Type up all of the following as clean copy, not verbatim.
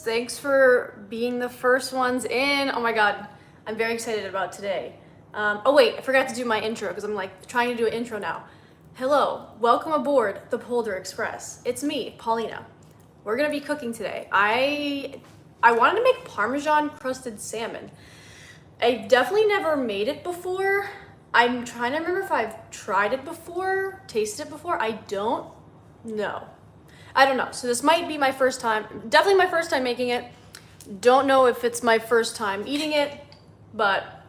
Thanks for being the first ones in. Oh my God, I'm very excited about today. Oh wait, I forgot to do my intro because I'm like trying to do an intro now. Hello, welcome aboard the Polar Express. It's me, Paulina. We're gonna be cooking today. I wanted to make Parmesan crusted salmon. I've definitely never made it before. I'm trying to remember if I've tried it before, tasted it before. I don't know. I don't know. So this might be my first time, definitely my first time making it. Don't know if it's my first time eating it, but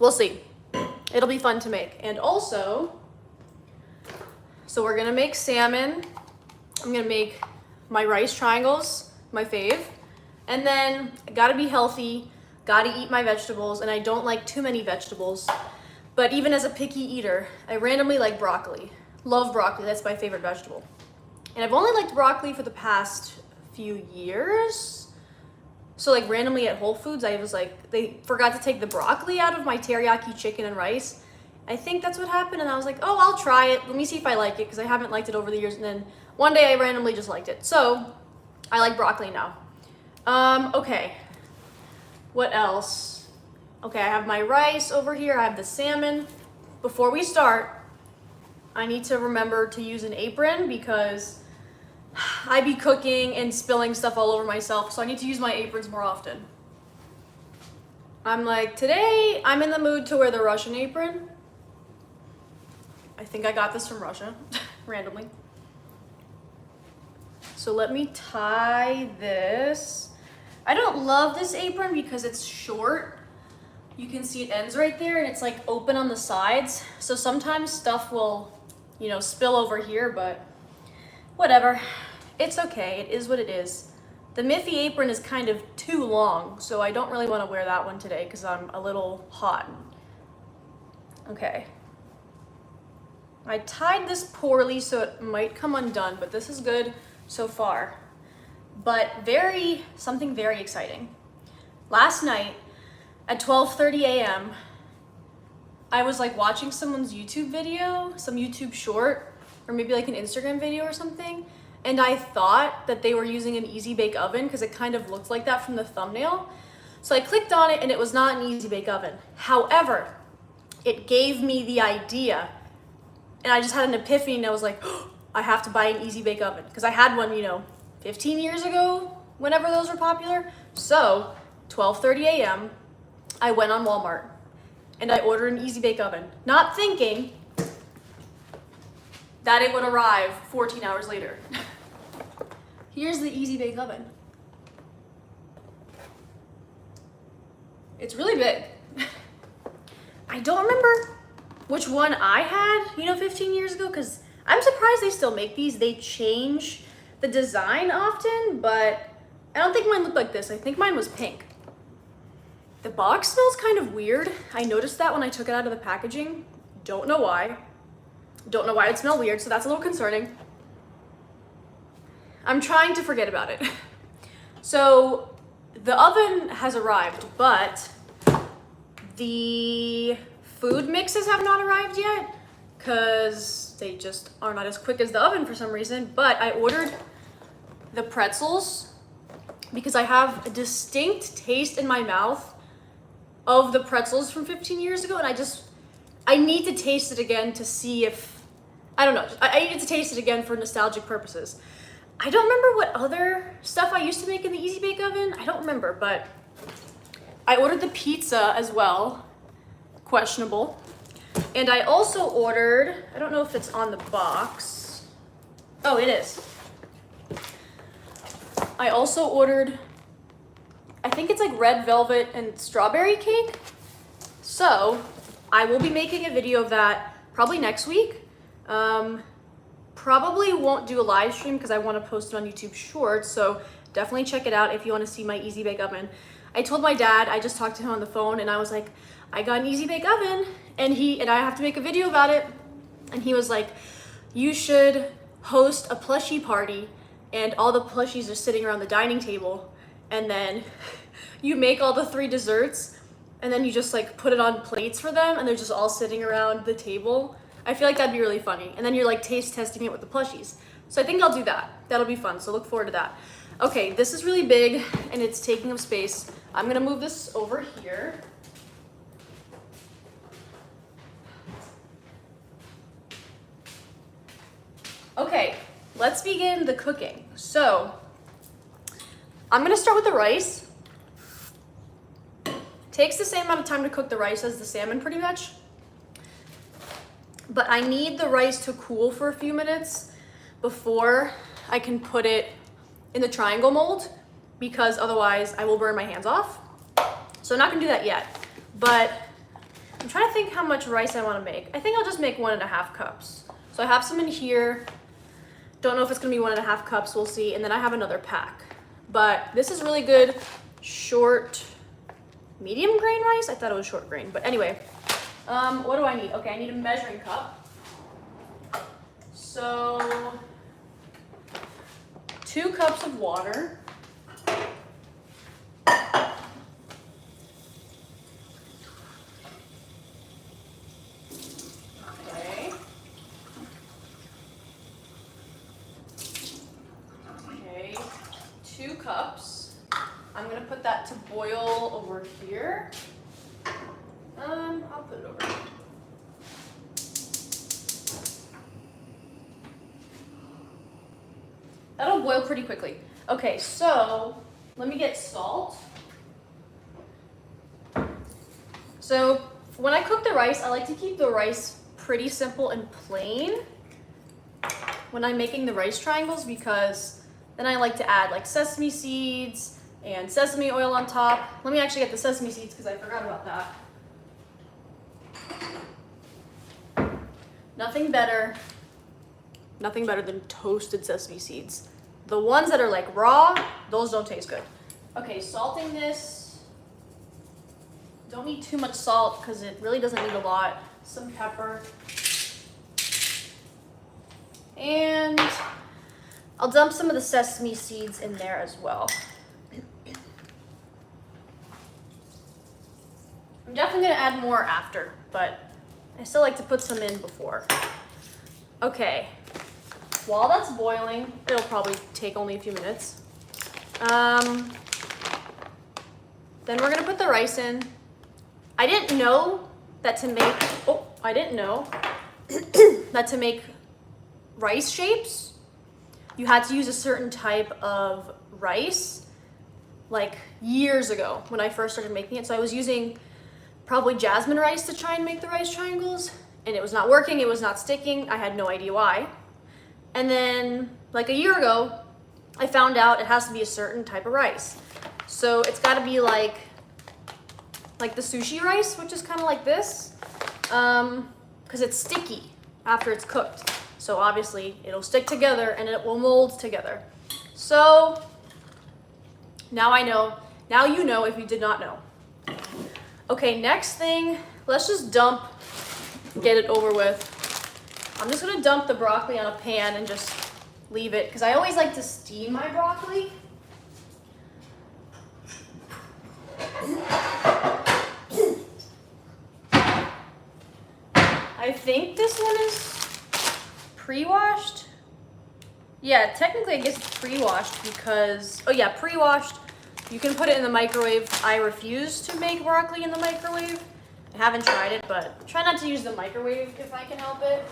we'll see. It'll be fun to make. And also, so we're gonna make salmon. I'm gonna make my rice triangles, my fave. And then I gotta be healthy, gotta eat my vegetables, and I don't like too many vegetables. But even as a picky eater, I randomly like broccoli. Love broccoli, that's my favorite vegetable. And I've only liked broccoli for the past few years. So like randomly at Whole Foods, I was like, they forgot to take the broccoli out of my teriyaki chicken and rice. I think that's what happened. And I was like, oh, I'll try it. Let me see if I like it, because I haven't liked it over the years. And then one day I randomly just liked it. So I like broccoli now. Okay. What else? Okay, I have my rice over here. I have the salmon. Before we start, I need to remember to use an apron because I be cooking and spilling stuff all over myself, so I need to use my aprons more often. I'm like, today I'm in the mood to wear the Russian apron. I think I got this from Russia, randomly. So let me tie this. I don't love this apron because it's short. You can see it ends right there and it's like open on the sides. So sometimes stuff will, you know, spill over here, but whatever. It's okay. It is what it is. The Miffy apron is kind of too long, so I don't really want to wear that one today because I'm a little hot. Okay. I tied this poorly, so it might come undone, but this is good so far. But something very exciting. Last night at 12:30 a.m., I was like watching someone's YouTube video, some YouTube short, or maybe like an Instagram video or something. And I thought that they were using an Easy Bake Oven because it kind of looked like that from the thumbnail. So I clicked on it and it was not an Easy Bake Oven. However, it gave me the idea and I just had an epiphany and I was like, oh, I have to buy an Easy Bake Oven because I had one, 15 years ago, whenever those were popular. So 12:30 a.m., I went on Walmart and I ordered an Easy Bake Oven, not thinking that it would arrive 14 hours later. Here's the Easy Bake Oven. It's really big. I don't remember which one I had, 15 years ago, because I'm surprised they still make these. They change the design often, but I don't think mine looked like this. I think mine was pink. The box smells kind of weird. I noticed that when I took it out of the packaging. Don't know why. Don't know why it would smell weird, so that's a little concerning. I'm trying to forget about it. So the oven has arrived, but the food mixes have not arrived yet because they just are not as quick as the oven for some reason. But I ordered the pretzels because I have a distinct taste in my mouth of the pretzels from 15 years ago, and I need to taste it again to see if, I don't know, I needed to taste it again for nostalgic purposes. I don't remember what other stuff I used to make in the Easy Bake Oven. I don't remember, but I ordered the pizza as well. Questionable. And I also ordered, I don't know if it's on the box. Oh, it is. I also ordered, I think it's like red velvet and strawberry cake. So I will be making a video of that probably next week. Probably won't do a live stream because I want to post it on YouTube Shorts. So definitely check it out if you want to see my Easy Bake Oven. I told my dad, I just talked to him on the phone and I was like, I got an Easy Bake Oven and I have to make a video about it. And he was like, you should host a plushie party and all the plushies are sitting around the dining table. And then you make all the 3 desserts and then you just like put it on plates for them and they're just all sitting around the table. I feel like that'd be really funny. And then you're like taste testing it with the plushies. So I think I'll do that. That'll be fun. So look forward to that. Okay, this is really big and it's taking up space. I'm gonna move this over here. Okay, let's begin the cooking. So, I'm gonna start with the rice. Takes the same amount of time to cook the rice as the salmon pretty much. But I need the rice to cool for a few minutes before I can put it in the triangle mold, because otherwise I will burn my hands off. So I'm not gonna do that yet, but I'm trying to think how much rice I wanna make. I think I'll just make 1.5 cups. So I have some in here. Don't know if it's gonna be 1.5 cups, we'll see. And then I have another pack. But this is really good short, medium grain rice? I thought it was short grain, but anyway. What do I need? Okay, I need a measuring cup. So, 2 cups of water. Okay. Okay, 2 cups. I'm gonna put that to boil over here. I'll put it over here. That'll boil pretty quickly. Okay, so let me get salt. So when I cook the rice, I like to keep the rice pretty simple and plain when I'm making the rice triangles, because then I like to add like sesame seeds and sesame oil on top. Let me actually get the sesame seeds because I forgot about that. Nothing better than toasted sesame seeds. The ones that are like raw, those don't taste good. Okay, salting this. Don't need too much salt because it really doesn't need a lot. Some pepper. And I'll dump some of the sesame seeds in there as well. I'm definitely gonna add more after, but I still like to put some in before. Okay, while that's boiling, it'll probably take only a few minutes. Then we're gonna put the rice in. I didn't know that to make rice shapes, you had to use a certain type of rice, like years ago when I first started making it. So I was using probably jasmine rice to try and make the rice triangles, and it was not working, it was not sticking. I had no idea why. And then like a year ago, I found out it has to be a certain type of rice. So it's gotta be like the sushi rice, which is kind of like this, because it's sticky after it's cooked. So obviously it'll stick together and it will mold together. So now I know, now you know if you did not know. Okay, next thing, let's just get it over with. I'm just gonna dump the broccoli on a pan and just leave it, because I always like to steam my broccoli. I think this one is pre-washed. Yeah, technically I guess it's pre-washed because, oh yeah, pre-washed. You can put it in the microwave. I refuse to make broccoli in the microwave. I haven't tried it, but try not to use the microwave if I can help it.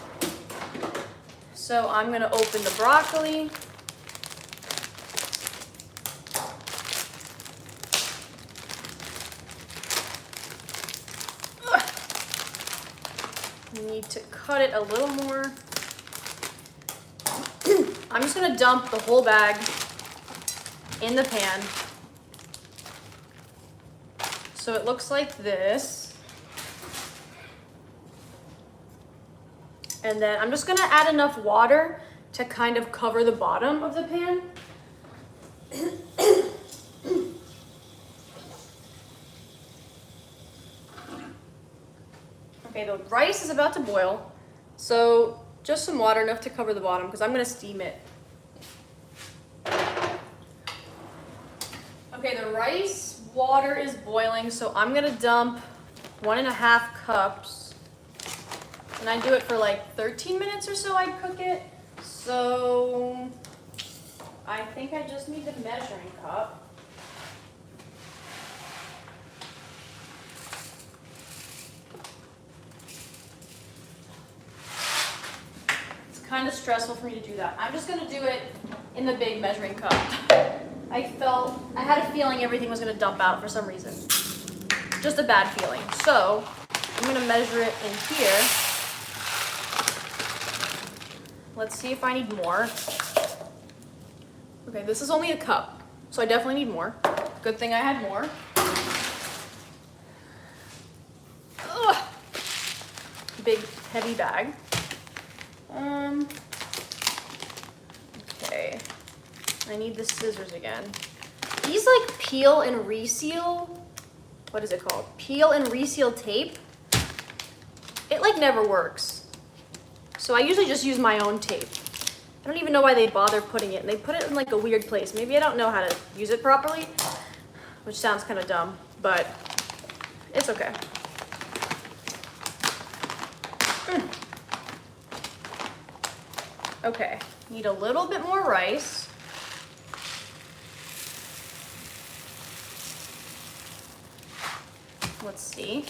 So I'm gonna open the broccoli. You need to cut it a little more. I'm just gonna dump the whole bag in the pan. So it looks like this. And then I'm just gonna add enough water to kind of cover the bottom of the pan. Okay, the rice is about to boil. So just some water, enough to cover the bottom, because I'm gonna steam it. Okay, the rice water is boiling, so I'm gonna dump 1.5 cups. And I do it for like 13 minutes or so, I'd cook it. So I think I just need the measuring cup. It's kind of stressful for me to do that. I'm just gonna do it in the big measuring cup. I had a feeling everything was gonna dump out for some reason. Just a bad feeling. So I'm gonna measure it in here. Let's see if I need more. Okay, this is only a cup, so I definitely need more. Good thing I had more. Ugh. Big, heavy bag. Okay, I need the scissors again. These like peel and reseal, what is it called? Peel and reseal tape. It like never works. So I usually just use my own tape. I don't even know why they bother putting it. And they put it in like a weird place. Maybe I don't know how to use it properly, which sounds kind of dumb, but it's okay. Okay, need a little bit more rice. Let's see.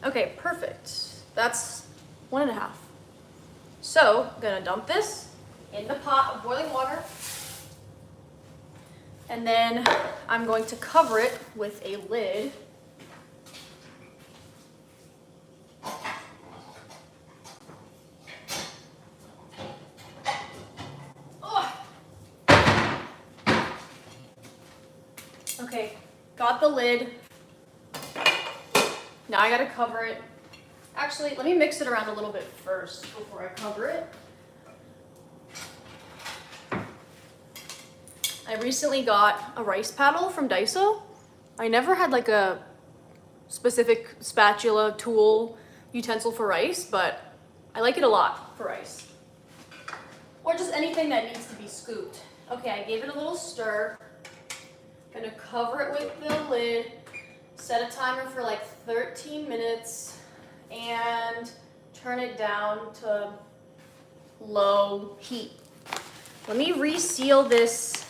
Okay, perfect. That's 1.5. So, I'm gonna dump this in the pot of boiling water. And then I'm going to cover it with a lid. Okay, got the lid. Now I gotta cover it. Actually, let me mix it around a little bit first before I cover it. I recently got a rice paddle from Daiso. I never had like a specific spatula, tool, utensil for rice, but I like it a lot for rice. Or just anything that needs to be scooped. Okay, I gave it a little stir. Gonna cover it with the lid, set a timer for like 13 minutes, and turn it down to low heat. Let me reseal this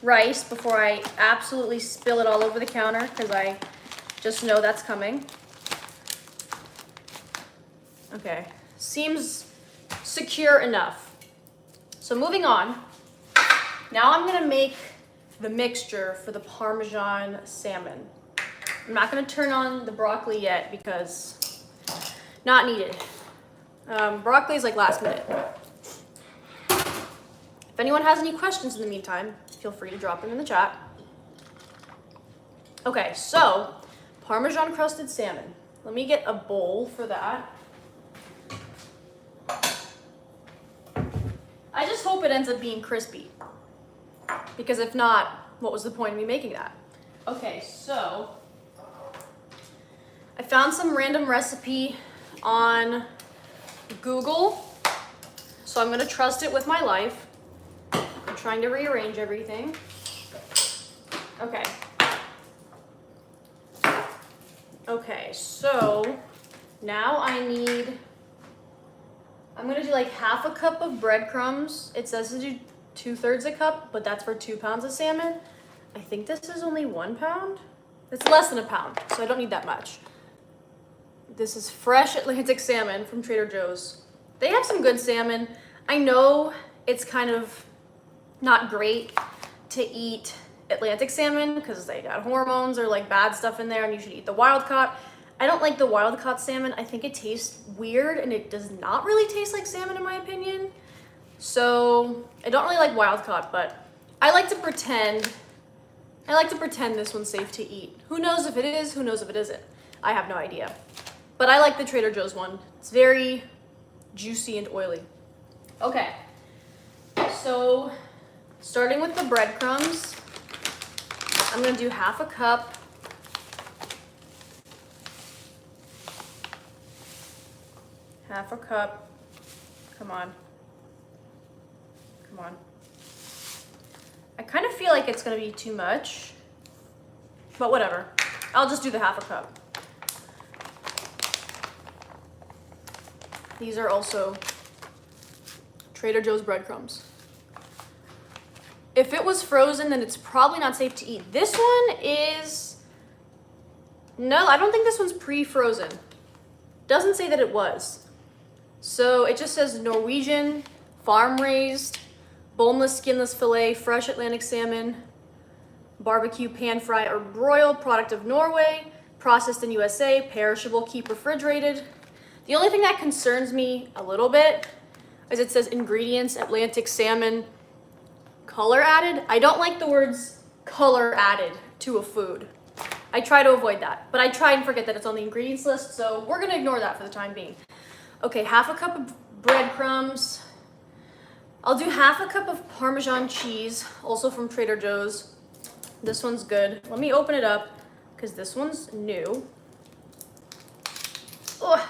rice before I absolutely spill it all over the counter, because I just know that's coming. Okay, seems secure enough. So moving on, now I'm gonna make the mixture for the Parmesan salmon. I'm not gonna turn on the broccoli yet because not needed. Broccoli is like last minute. If anyone has any questions in the meantime, feel free to drop them in the chat. Okay, so Parmesan crusted salmon. Let me get a bowl for that. I just hope it ends up being crispy, because if not, what was the point of me making that? Okay, so I found some random recipe on Google, so I'm gonna trust it with my life. I'm trying to rearrange everything. Okay. Okay, so now I'm gonna do like half a cup of breadcrumbs. It says to do 2/3 a cup, but that's for 2 pounds of salmon. I think this is only 1 pound. It's less than a pound, so I don't need that much. This is fresh Atlantic salmon from Trader Joe's. They have some good salmon. I know it's kind of not great to eat Atlantic salmon because they got hormones or like bad stuff in there, and you should eat the wild caught. I don't like the wild caught salmon. I think it tastes weird, and it does not really taste like salmon in my opinion. So I don't really like wild caught, but I like to pretend this one's safe to eat. Who knows if it is, who knows if it isn't. I have no idea. But I like the Trader Joe's one. It's very juicy and oily. Okay, so starting with the breadcrumbs, I'm gonna do half a cup. Half a cup. Come on. Come on. I kind of feel like it's gonna be too much, but whatever. I'll just do the half a cup. These are also Trader Joe's breadcrumbs. If it was frozen, then it's probably not safe to eat. This one is, no, I don't think this one's pre-frozen. Doesn't say that it was. So it just says Norwegian, farm-raised, boneless, skinless fillet, fresh Atlantic salmon, barbecue, pan fry, or broil, product of Norway, processed in USA, perishable, keep refrigerated. The only thing that concerns me a little bit is it says ingredients, Atlantic salmon, color added. I don't like the words color added to a food. I try to avoid that, but I try and forget that it's on the ingredients list, so we're gonna ignore that for the time being. Okay, half a cup of breadcrumbs. I'll do half a cup of Parmesan cheese, also from Trader Joe's. This one's good. Let me open it up, because this one's new. Ugh.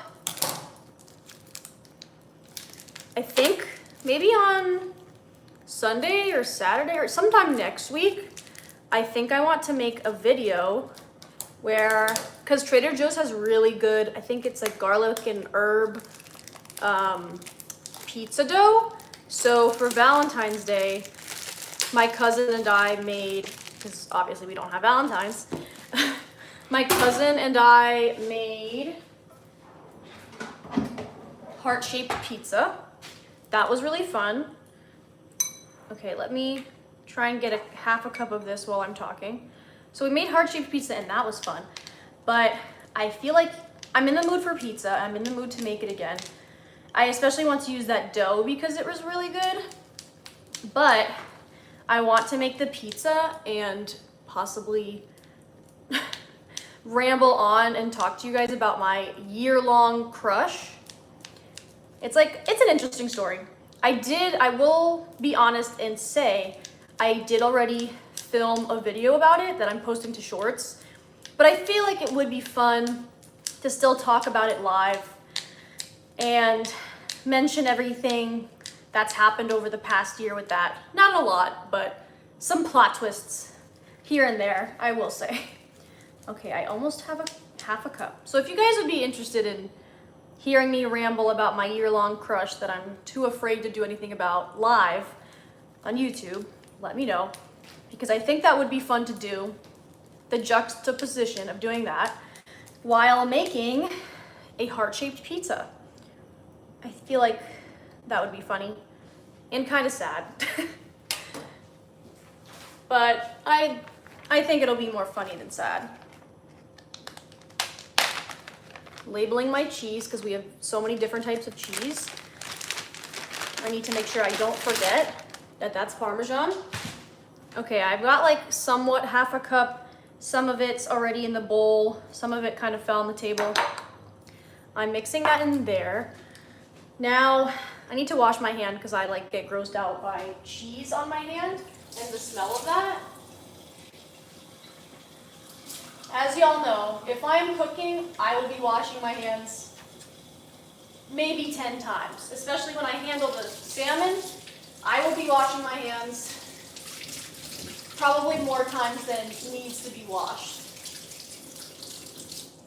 I think maybe on Sunday or Saturday or sometime next week, I think I want to make a video where, because Trader Joe's has really good, I think it's like garlic and herb pizza dough. So for Valentine's Day, my cousin and I made, because obviously we don't have Valentine's, my cousin and I made heart-shaped pizza. That was really fun. Okay, let me try and get half a cup of this while I'm talking. So we made heart-shaped pizza and that was fun. But I feel like I'm in the mood for pizza. I'm in the mood to make it again. I especially want to use that dough because it was really good. But I want to make the pizza and possibly ramble on and talk to you guys about my year-long crush. It's an interesting story. I will be honest and say, I did already film a video about it that I'm posting to Shorts, but I feel like it would be fun to still talk about it live and mention everything that's happened over the past year with that. Not a lot, but some plot twists here and there, I will say. Okay, I almost have half a cup. So if you guys would be interested in hearing me ramble about my year-long crush that I'm too afraid to do anything about live on YouTube, let me know, because I think that would be fun to do, the juxtaposition of doing that while making a heart-shaped pizza. I feel like that would be funny and kind of sad. But I think it'll be more funny than sad. Labeling my cheese, because we have so many different types of cheese. I need to make sure I don't forget that that's Parmesan. Okay, I've got like somewhat half a cup. Some of it's already in the bowl. Some of it kind of fell on the table. I'm mixing that in there. Now, I need to wash my hand because I like get grossed out by cheese on my hand and the smell of that. As y'all know, if I'm cooking, I will be washing my hands maybe 10 times, especially when I handle the salmon. I will be washing my hands probably more times than needs to be washed.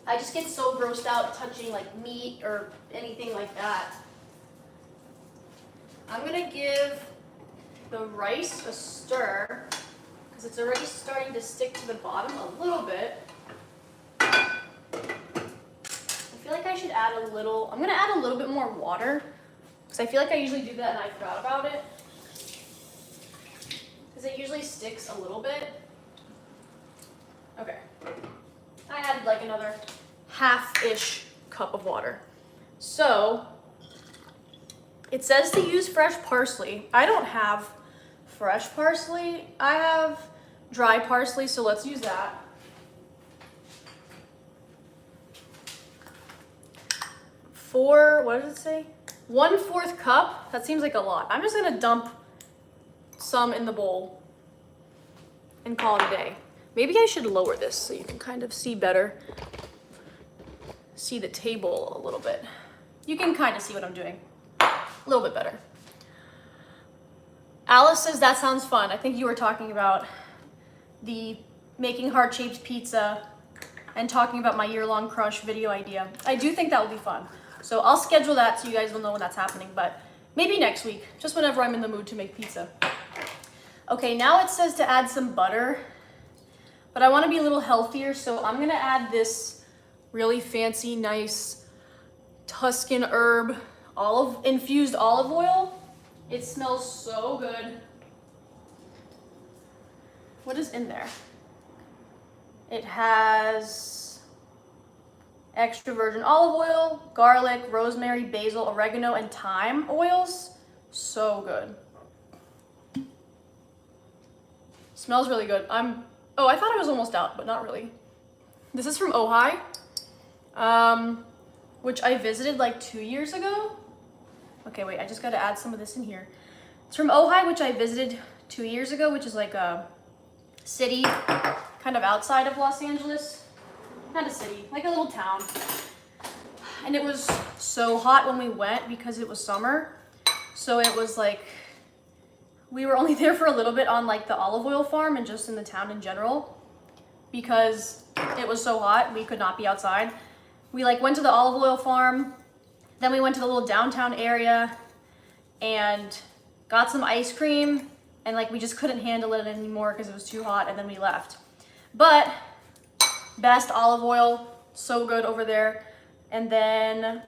I just get so grossed out touching like meat or anything like that. I'm gonna give the rice a stir because it's already starting to stick to the bottom a little bit. I feel like I should add a little, I'm gonna add a little bit more water because I feel like I usually do that and I forgot about it. Because it usually sticks a little bit. Okay. I added like another half-ish cup of water. So, it says to use fresh parsley. I don't have fresh parsley. I have dry parsley, so let's use that. What does it say? 1/4 cup. That seems like a lot. I'm just gonna dump some in the bowl and call it a day. Maybe I should lower this so you can kind of see better. See the table a little bit. You can kind of see what I'm doing. A little bit better. Alice says that sounds fun. I think you were talking about the making heart-shaped pizza and talking about my year-long crush video idea. I do think that will be fun. So I'll schedule that so you guys will know when that's happening, but maybe next week, just whenever I'm in the mood to make pizza. Okay, now it says to add some butter, but I want to be a little healthier, so I'm gonna add this really fancy, nice Tuscan herb infused olive oil. It smells so good. What is in there? It has extra virgin olive oil, garlic, rosemary, basil, oregano, and thyme oils. So good. Smells really good. Oh, I thought I was almost out, but not really. This is from Ojai, which I visited like 2 years ago. Okay, wait, I just gotta add some of this in here. It's from Ojai, which I visited 2 years ago, which is like a city kind of outside of Los Angeles. Not a city, like a little town. And it was so hot when we went because it was summer. So it was like, we were only there for a little bit on like the olive oil farm and just in the town in general because it was so hot, we could not be outside. We like went to the olive oil farm, then we went to the little downtown area and got some ice cream, and like we just couldn't handle it anymore because it was too hot, and then we left. But best olive oil, so good over there. And then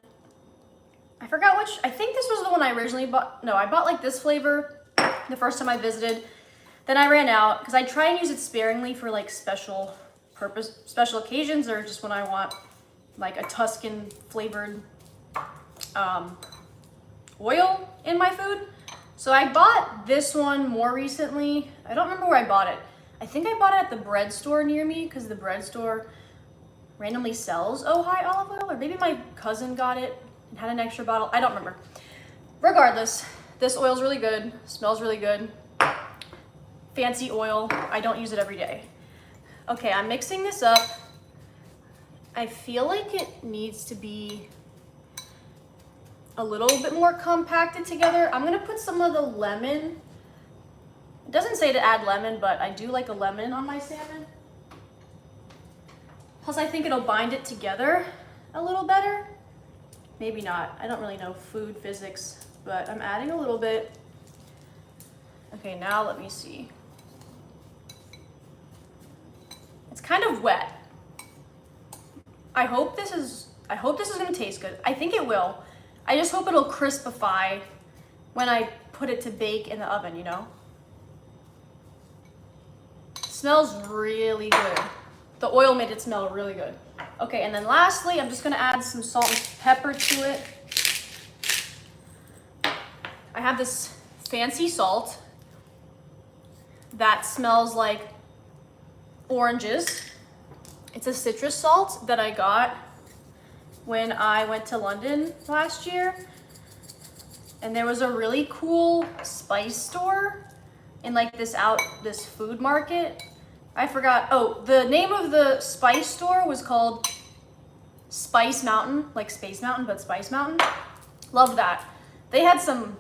I forgot which, I think this was the one I originally bought. No, I bought like this flavor the first time I visited. Then I ran out because I try and use it sparingly for like special occasions, or just when I want like a Tuscan flavored oil in my food. So I bought this one more recently. I don't remember where I bought it. I think I bought it at the bread store near me because the bread store randomly sells Ojai olive oil, or maybe my cousin got it and had an extra bottle. I don't remember. Regardless, this oil's really good, smells really good. Fancy oil. I don't use it every day. Okay, I'm mixing this up. I feel like it needs to be a little bit more compacted together. I'm gonna put some of the lemon. It doesn't say to add lemon, but I do like a lemon on my salmon. Plus I think it'll bind it together a little better. Maybe not, I don't really know food physics, but I'm adding a little bit. Okay, now let me see. It's kind of wet. I hope this is gonna taste good. I think it will. I just hope it'll crispify when I put it to bake in the oven, you know? It smells really good. The oil made it smell really good. Okay, and then lastly, I'm just gonna add some salt and pepper to it. I have this fancy salt that smells like oranges. It's a citrus salt that I got when I went to London last year. And there was a really cool spice store in like this food market. I forgot, oh, the name of the spice store was called Spice Mountain, like Space Mountain, but Spice Mountain. Love that. They had some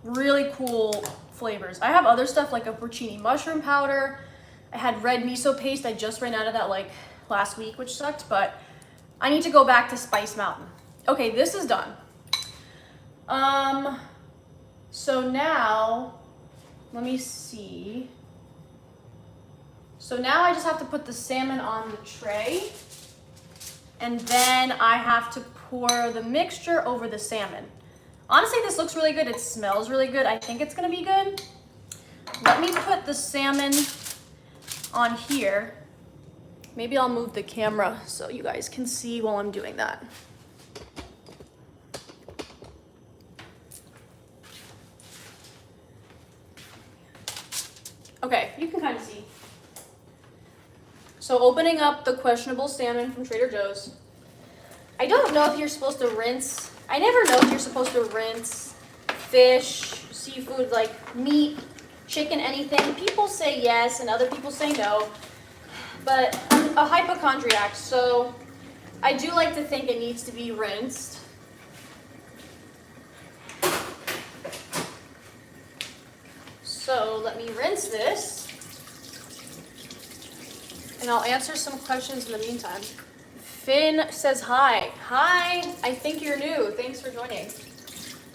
really cool flavors. I have other stuff like a porcini mushroom powder. I had red miso paste. I just ran out of that like last week, which sucked, but I need to go back to Spice Mountain. Okay, this is done. So now, let me see. So now I just have to put the salmon on the tray, and then I have to pour the mixture over the salmon. Honestly, this looks really good. It smells really good. I think it's gonna be good. Let me put the salmon on here. Maybe I'll move the camera so you guys can see while I'm doing that. Okay, you can kind of see. So opening up the questionable salmon from Trader Joe's. I don't know if you're supposed to rinse. I never know if you're supposed to rinse fish, seafood, like meat, chicken, anything. People say yes and other people say no. But I'm a hypochondriac, so I do like to think it needs to be rinsed. So let me rinse this, and I'll answer some questions in the meantime. Finn says hi. Hi, I think you're new. Thanks for joining.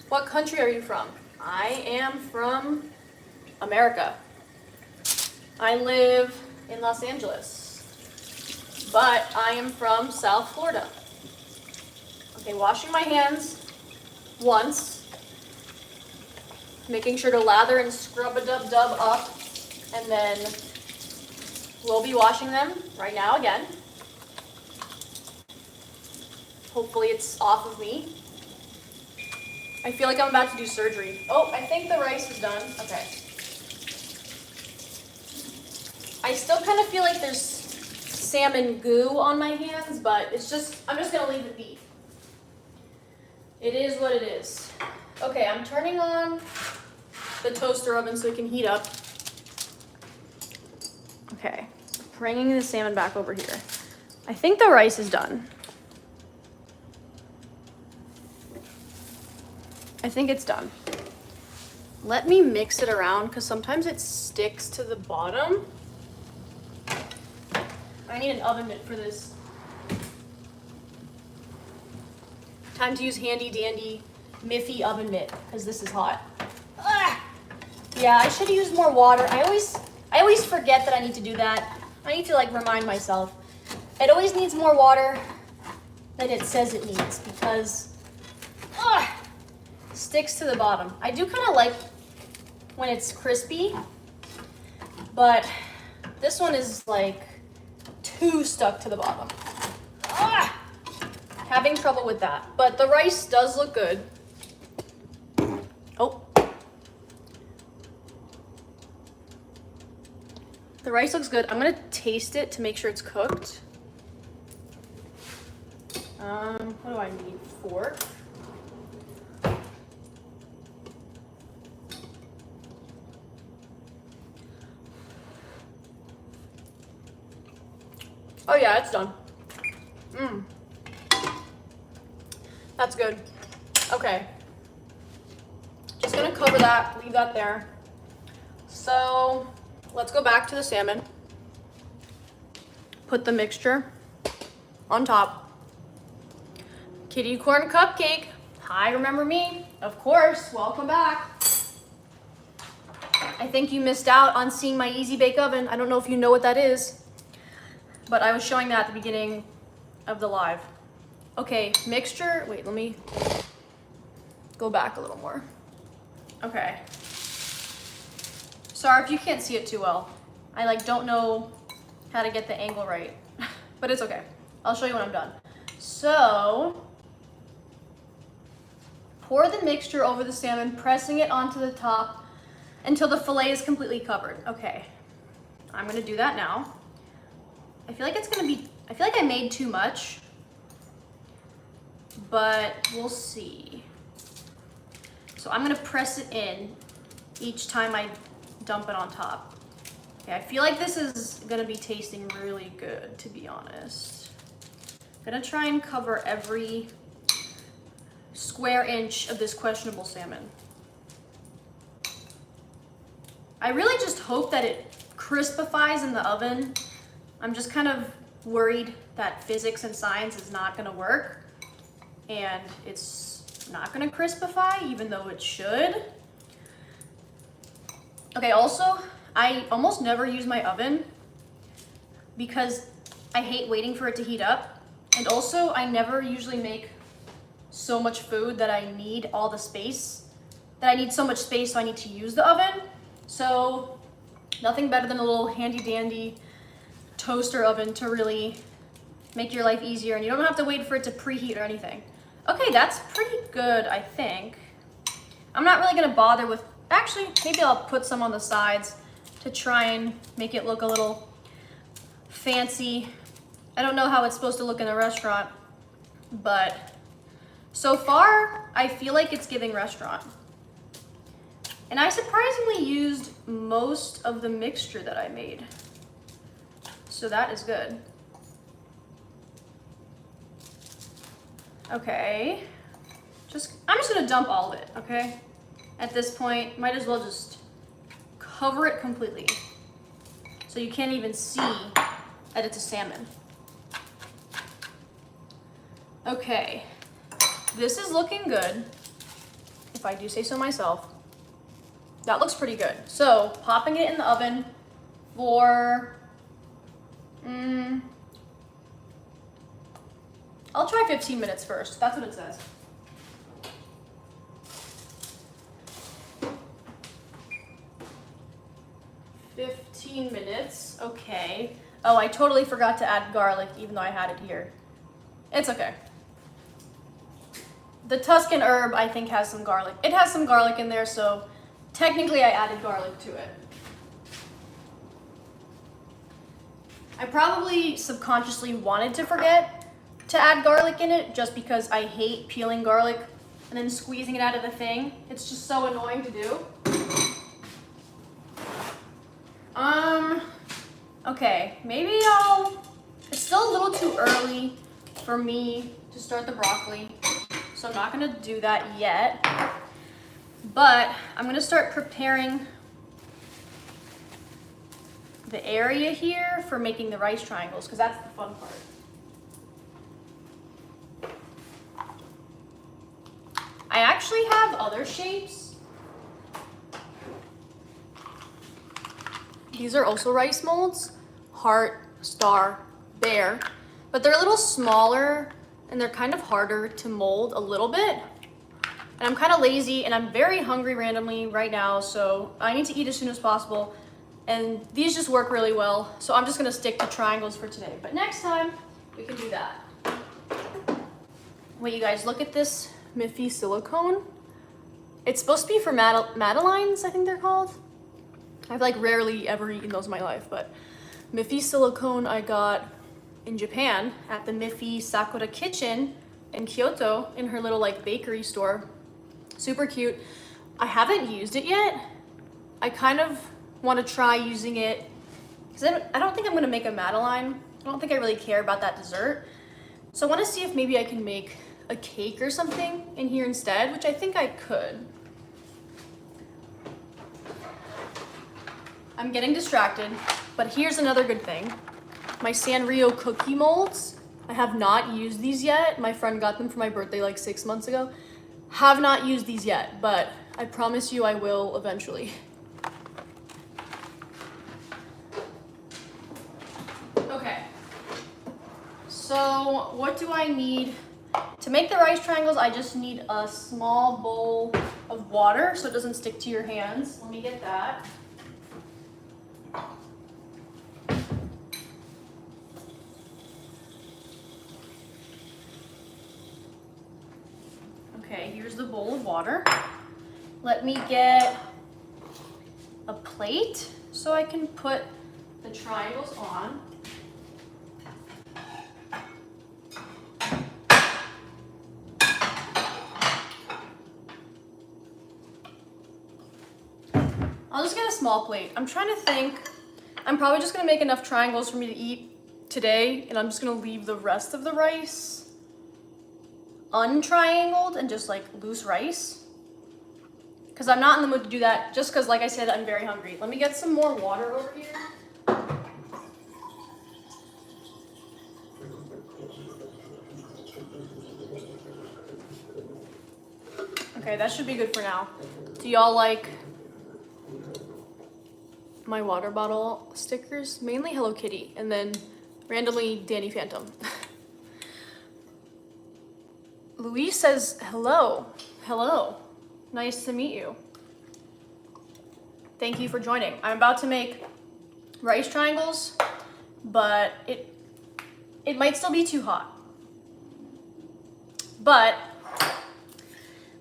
What country are you from? I am from America. I live in Los Angeles, but I am from South Florida. Okay, washing my hands once, making sure to lather and scrub a dub up, and then we'll be washing them right now again. Hopefully it's off of me. I feel like I'm about to do surgery. Oh, I think the rice is done. Okay. I still kind of feel like there's salmon goo on my hands, but I'm just gonna leave it be. It is what it is. Okay, I'm turning on the toaster oven so it can heat up. Okay, bringing the salmon back over here. I think the rice is done. I think it's done. Let me mix it around because sometimes it sticks to the bottom. I need an oven mitt for this. Time to use handy dandy Miffy oven mitt because this is hot. Ah! Yeah, I should have used more water. I always forget that I need to do that. I need to like remind myself. It always needs more water than it says it needs because sticks to the bottom. I do kind of like when it's crispy, but this one is like too stuck to the bottom. Having trouble with that, but the rice does look good. Oh. The rice looks good. I'm gonna taste it to make sure it's cooked. What do I need? Fork. Oh yeah, it's done. That's good. Okay. Just gonna cover that, leave that there. So let's go back to the salmon. Put the mixture on top. Kitty corn cupcake. Hi, remember me? Of course, welcome back. I think you missed out on seeing my Easy Bake Oven. I don't know if you know what that is, but I was showing that at the beginning of the live. Okay, mixture, wait, let me go back a little more. Okay. Sorry if you can't see it too well. I like don't know how to get the angle right, but it's okay. I'll show you when I'm done. So, pour the mixture over the salmon, pressing it onto the top until the fillet is completely covered. Okay, I'm gonna do that now. I feel like I made too much, but we'll see. So I'm gonna press it in each time I dump it on top. Okay, I feel like this is gonna be tasting really good, to be honest. I'm gonna try and cover every square inch of this questionable salmon. I really just hope that it crispifies in the oven. I'm just kind of worried that physics and science is not gonna work and it's not gonna crispify even though it should. Okay, also, I almost never use my oven because I hate waiting for it to heat up. And also, I never usually make so much food that I need all the space, that I need so much space so I need to use the oven. So, nothing better than a little handy dandy toaster oven to really make your life easier and you don't have to wait for it to preheat or anything. Okay, that's pretty good, I think. I'm not really gonna bother with, actually, maybe I'll put some on the sides to try and make it look a little fancy. I don't know how it's supposed to look in a restaurant, but so far, I feel like it's giving restaurant. And I surprisingly used most of the mixture that I made. So that is good. Okay, I'm just gonna dump all of it, okay? At this point, might as well just cover it completely. So you can't even see that it's a salmon. Okay, this is looking good, if I do say so myself. That looks pretty good. So, popping it in the oven, for, I'll try 15 minutes first. That's what it says. Minutes, okay. Oh, I totally forgot to add garlic even though I had it here. It's okay. The Tuscan herb, I think, has some garlic. It has some garlic in there, so technically I added garlic to it. I probably subconsciously wanted to forget to add garlic in it just because I hate peeling garlic and then squeezing it out of the thing. It's just so annoying to do. Okay, maybe it's still a little too early for me to start the broccoli, so I'm not gonna do that yet, but I'm gonna start preparing the area here for making the rice triangles, because that's the fun part. I actually have other shapes. These are also rice molds, heart, star, bear, but they're a little smaller and they're kind of harder to mold a little bit. And I'm kind of lazy and I'm very hungry randomly right now, so I need to eat as soon as possible. And these just work really well, so I'm just gonna stick to triangles for today. But next time, we can do that. Wait, you guys, look at this Miffy silicone. It's supposed to be for Madeleines, I think they're called. I've like rarely ever eaten those in my life, but Miffy silicone I got in Japan at the Miffy Sakura Kitchen in Kyoto in her little like bakery store. Super cute. I haven't used it yet. I kind of want to try using it because I don't think I'm going to make a Madeleine. I don't think I really care about that dessert. So I want to see if maybe I can make a cake or something in here instead, which I think I could. I'm getting distracted, but here's another good thing. My Sanrio cookie molds, I have not used these yet. My friend got them for my birthday like 6 months ago. Have not used these yet, but I promise you I will eventually. Okay, so what do I need? To make the rice triangles, I just need a small bowl of water so it doesn't stick to your hands. Let me get that. Okay, here's the bowl of water. Let me get a plate so I can put the triangles on. I'll just get a small plate. I'm trying to think. I'm probably just gonna make enough triangles for me to eat today, and I'm just gonna leave the rest of the rice untriangled and just like loose rice. Because I'm not in the mood to do that, just because, like I said, I'm very hungry. Let me get some more water over here. Okay, that should be good for now. Do y'all like my water bottle stickers? Mainly Hello Kitty, and then randomly Danny Phantom. Louise says, hello. Hello. Nice to meet you. Thank you for joining. I'm about to make rice triangles, but it might still be too hot. But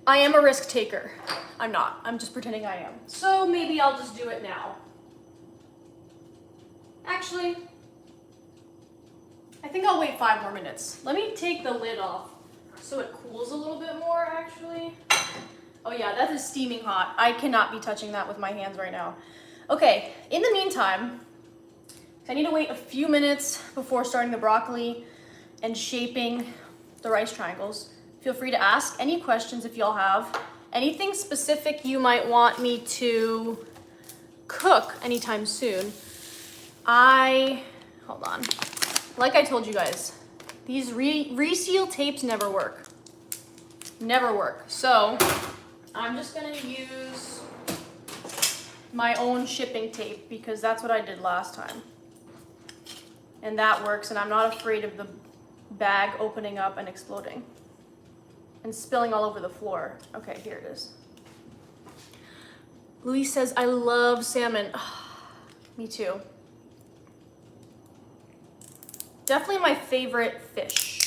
I am a risk taker. I'm not. I'm just pretending I am. So maybe I'll just do it now. Actually, I think I'll wait 5 more minutes. Let me take the lid off so it cools a little bit more, actually. Oh yeah, that is steaming hot. I cannot be touching that with my hands right now. Okay, in the meantime, I need to wait a few minutes before starting the broccoli and shaping the rice triangles. Feel free to ask any questions if y'all have. Anything specific you might want me to cook anytime soon. Hold on. Like I told you guys, these reseal tapes never work. Never work. So I'm just gonna use my own shipping tape because that's what I did last time. And that works, and I'm not afraid of the bag opening up and exploding and spilling all over the floor. Okay, here it is. Luis says, I love salmon. Me too. Definitely my favorite fish.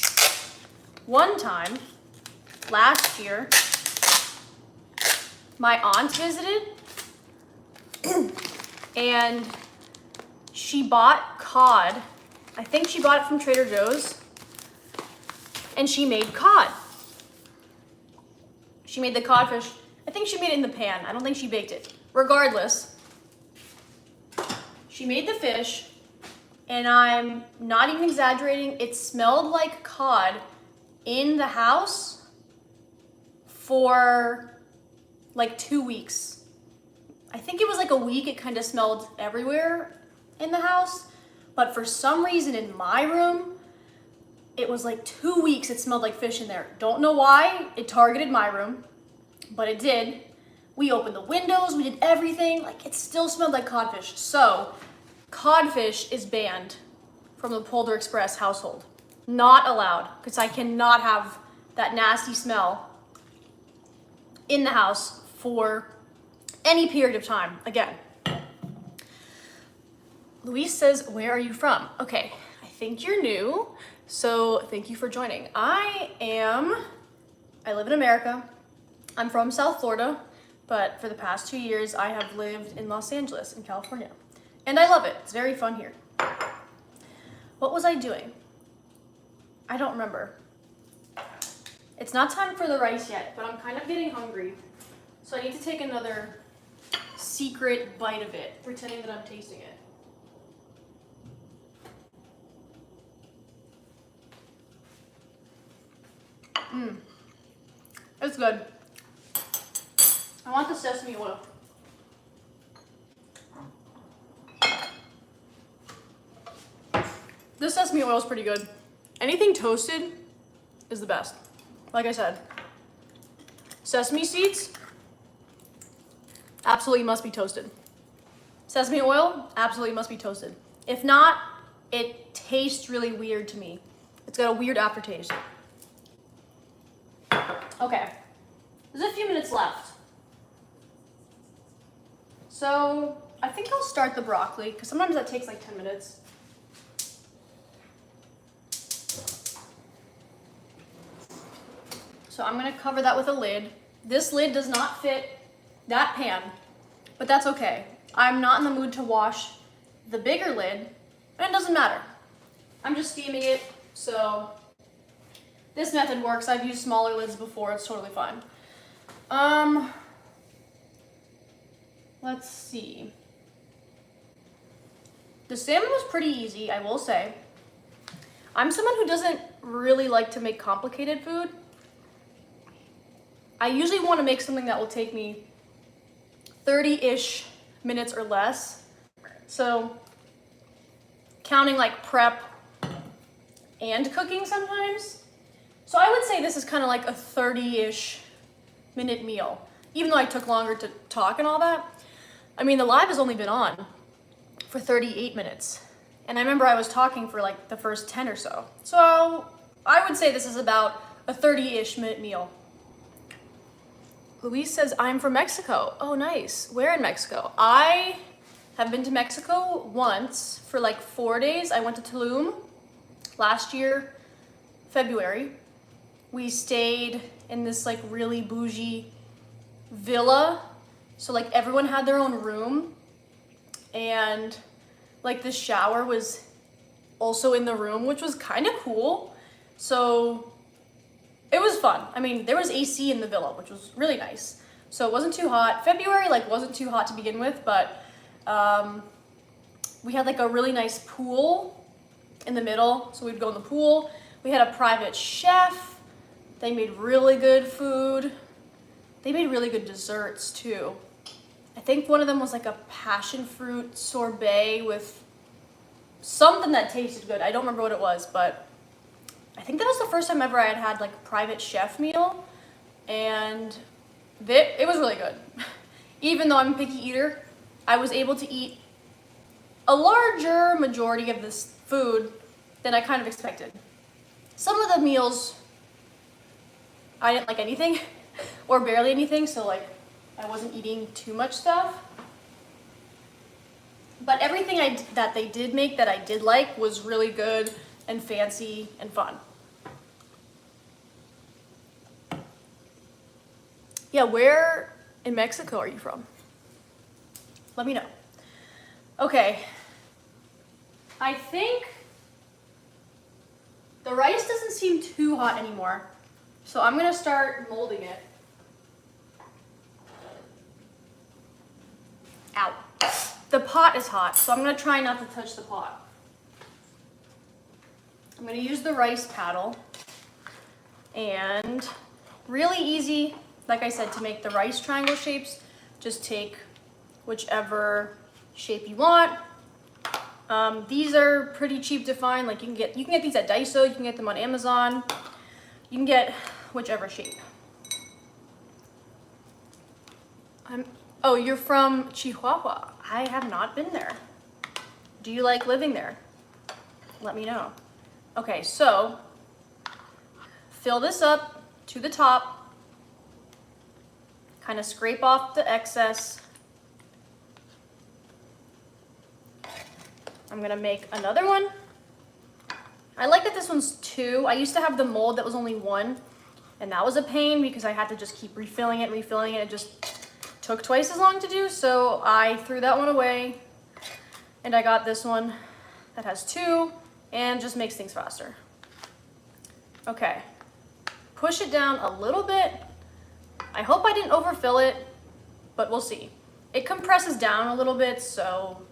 One time, last year, my aunt visited and she bought cod. I think she bought it from Trader Joe's, and she made cod. She made the codfish. I think she made it in the pan. I don't think she baked it. Regardless, she made the fish, and I'm not even exaggerating. It smelled like cod in the house for like 2 weeks. I think it was like a week. It kind of smelled everywhere in the house. But for some reason in my room, it was like 2 weeks it smelled like fish in there. Don't know why it targeted my room, but it did. We opened the windows, we did everything. Like, it still smelled like codfish. So, codfish is banned from the Polar Express household. Not allowed, because I cannot have that nasty smell in the house for any period of time. Again. Luis says, where are you from? Okay, I think you're new, so thank you for joining. I live in America. I'm from South Florida, but for the past 2 years, I have lived in Los Angeles, in California. And I love it. It's very fun here. What was I doing? I don't remember. It's not time for the rice yet, but I'm kind of getting hungry. So I need to take another secret bite of it, pretending that I'm tasting it. It's good. I want the sesame oil. This sesame oil is pretty good. Anything toasted is the best. Like I said, sesame seeds absolutely must be toasted. Sesame oil absolutely must be toasted. If not, it tastes really weird to me. It's got a weird aftertaste. Okay, there's a few minutes left. So I think I'll start the broccoli, because sometimes that takes like 10 minutes. So I'm gonna cover that with a lid. This lid does not fit that pan, but that's okay. I'm not in the mood to wash the bigger lid, and it doesn't matter. I'm just steaming it, so this method works. I've used smaller lids before, it's totally fine. Let's see. The salmon was pretty easy, I will say. I'm someone who doesn't really like to make complicated food. I usually want to make something that will take me 30-ish minutes or less. So, counting like prep and cooking sometimes. So I would say this is kind of like a 30-ish minute meal, even though I took longer to talk and all that. I mean, the live has only been on for 38 minutes. And I remember I was talking for like the first 10 or so. So I would say this is about a 30-ish minute meal. Luis says, I'm from Mexico. Oh, nice. Where in Mexico? I have been to Mexico once for like 4 days. I went to Tulum last year, February. We stayed in this like really bougie villa. So like everyone had their own room, and like the shower was also in the room, which was kind of cool. So it was fun. I mean, there was AC in the villa, which was really nice. So it wasn't too hot. February like wasn't too hot to begin with, but we had like a really nice pool in the middle. So we'd go in the pool. We had a private chef. They made really good food. They made really good desserts too. I think one of them was like a passion fruit sorbet with something that tasted good. I don't remember what it was, but I think that was the first time ever I had had like a private chef meal, and it was really good. Even though I'm a picky eater, I was able to eat a larger majority of this food than I kind of expected. Some of the meals, I didn't like anything or barely anything, so like I wasn't eating too much stuff. But everything that they did make that I did like was really good and fancy and fun. Yeah, where in Mexico are you from? Let me know. Okay. I think the rice doesn't seem too hot anymore, so I'm gonna start molding it. Ow. The pot is hot, so I'm gonna try not to touch the pot. I'm gonna use the rice paddle, and really easy, like I said, to make the rice triangle shapes. Just take whichever shape you want. These are pretty cheap to find. Like you can get these at Daiso, you can get them on Amazon. You can get whichever shape. Oh, you're from Chihuahua. I have not been there. Do you like living there? Let me know. Okay, so fill this up to the top. Kind of scrape off the excess. I'm gonna make another one. I like that this one's 2. I used to have the mold that was only 1, and that was a pain because I had to just keep refilling it. It just took twice as long to do, so I threw that one away, and I got this one that has 2 and just makes things faster. Okay, push it down a little bit. I hope I didn't overfill it, but we'll see. It compresses down a little bit, so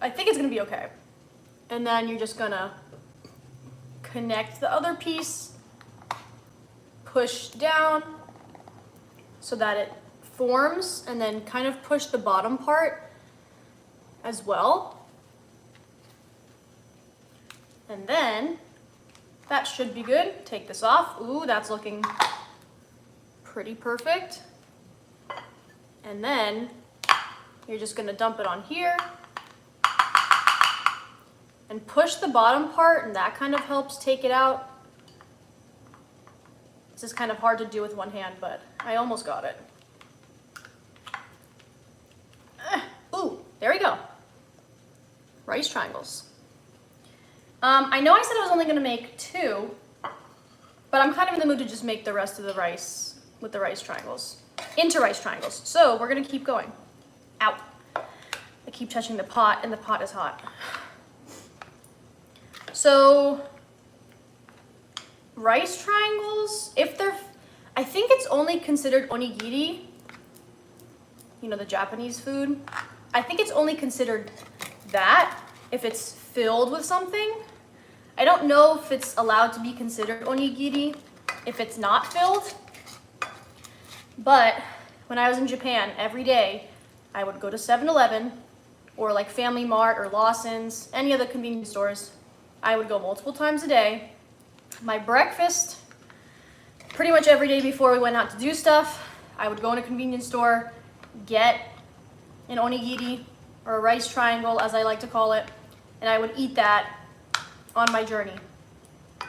I think it's gonna be okay. And then you're just gonna connect the other piece, push down so that it forms, and then kind of push the bottom part as well. And then that should be good. Take this off. Ooh, that's looking pretty perfect. And then you're just gonna dump it on here and push the bottom part, and that kind of helps take it out. This is kind of hard to do with one hand, but I almost got it. Ooh, there we go. Rice triangles. I know I said I was only gonna make 2, but I'm kind of in the mood to just make the rest of the rice with the rice triangles, into rice triangles. So we're gonna keep going. Ow. I keep touching the pot, and the pot is hot. So rice triangles, I think it's only considered onigiri, you know, the Japanese food. I think it's only considered that if it's filled with something. I don't know if it's allowed to be considered onigiri if it's not filled. But when I was in Japan, every day I would go to 7-Eleven or like Family Mart or Lawson's, any of the convenience stores. I would go multiple times a day. My breakfast, pretty much every day before we went out to do stuff, I would go in a convenience store, get an onigiri, or a rice triangle as I like to call it, and I would eat that on my journey.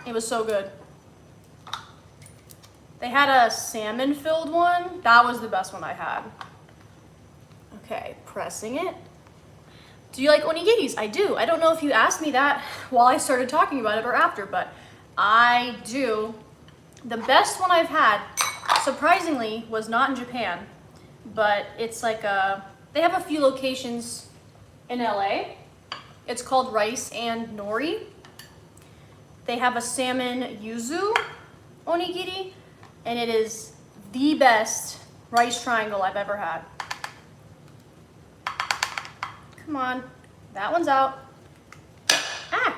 It was so good. They had a salmon filled one. That was the best one I had. Okay, pressing it. Do you like onigiris? I do. I don't know if you asked me that while I started talking about it or after, but I do. The best one I've had, surprisingly, was not in Japan, but it's like they have a few locations in LA. It's called Rice and Nori. They have a salmon yuzu onigiri, and it is the best rice triangle I've ever had. Come on, that one's out. Ah!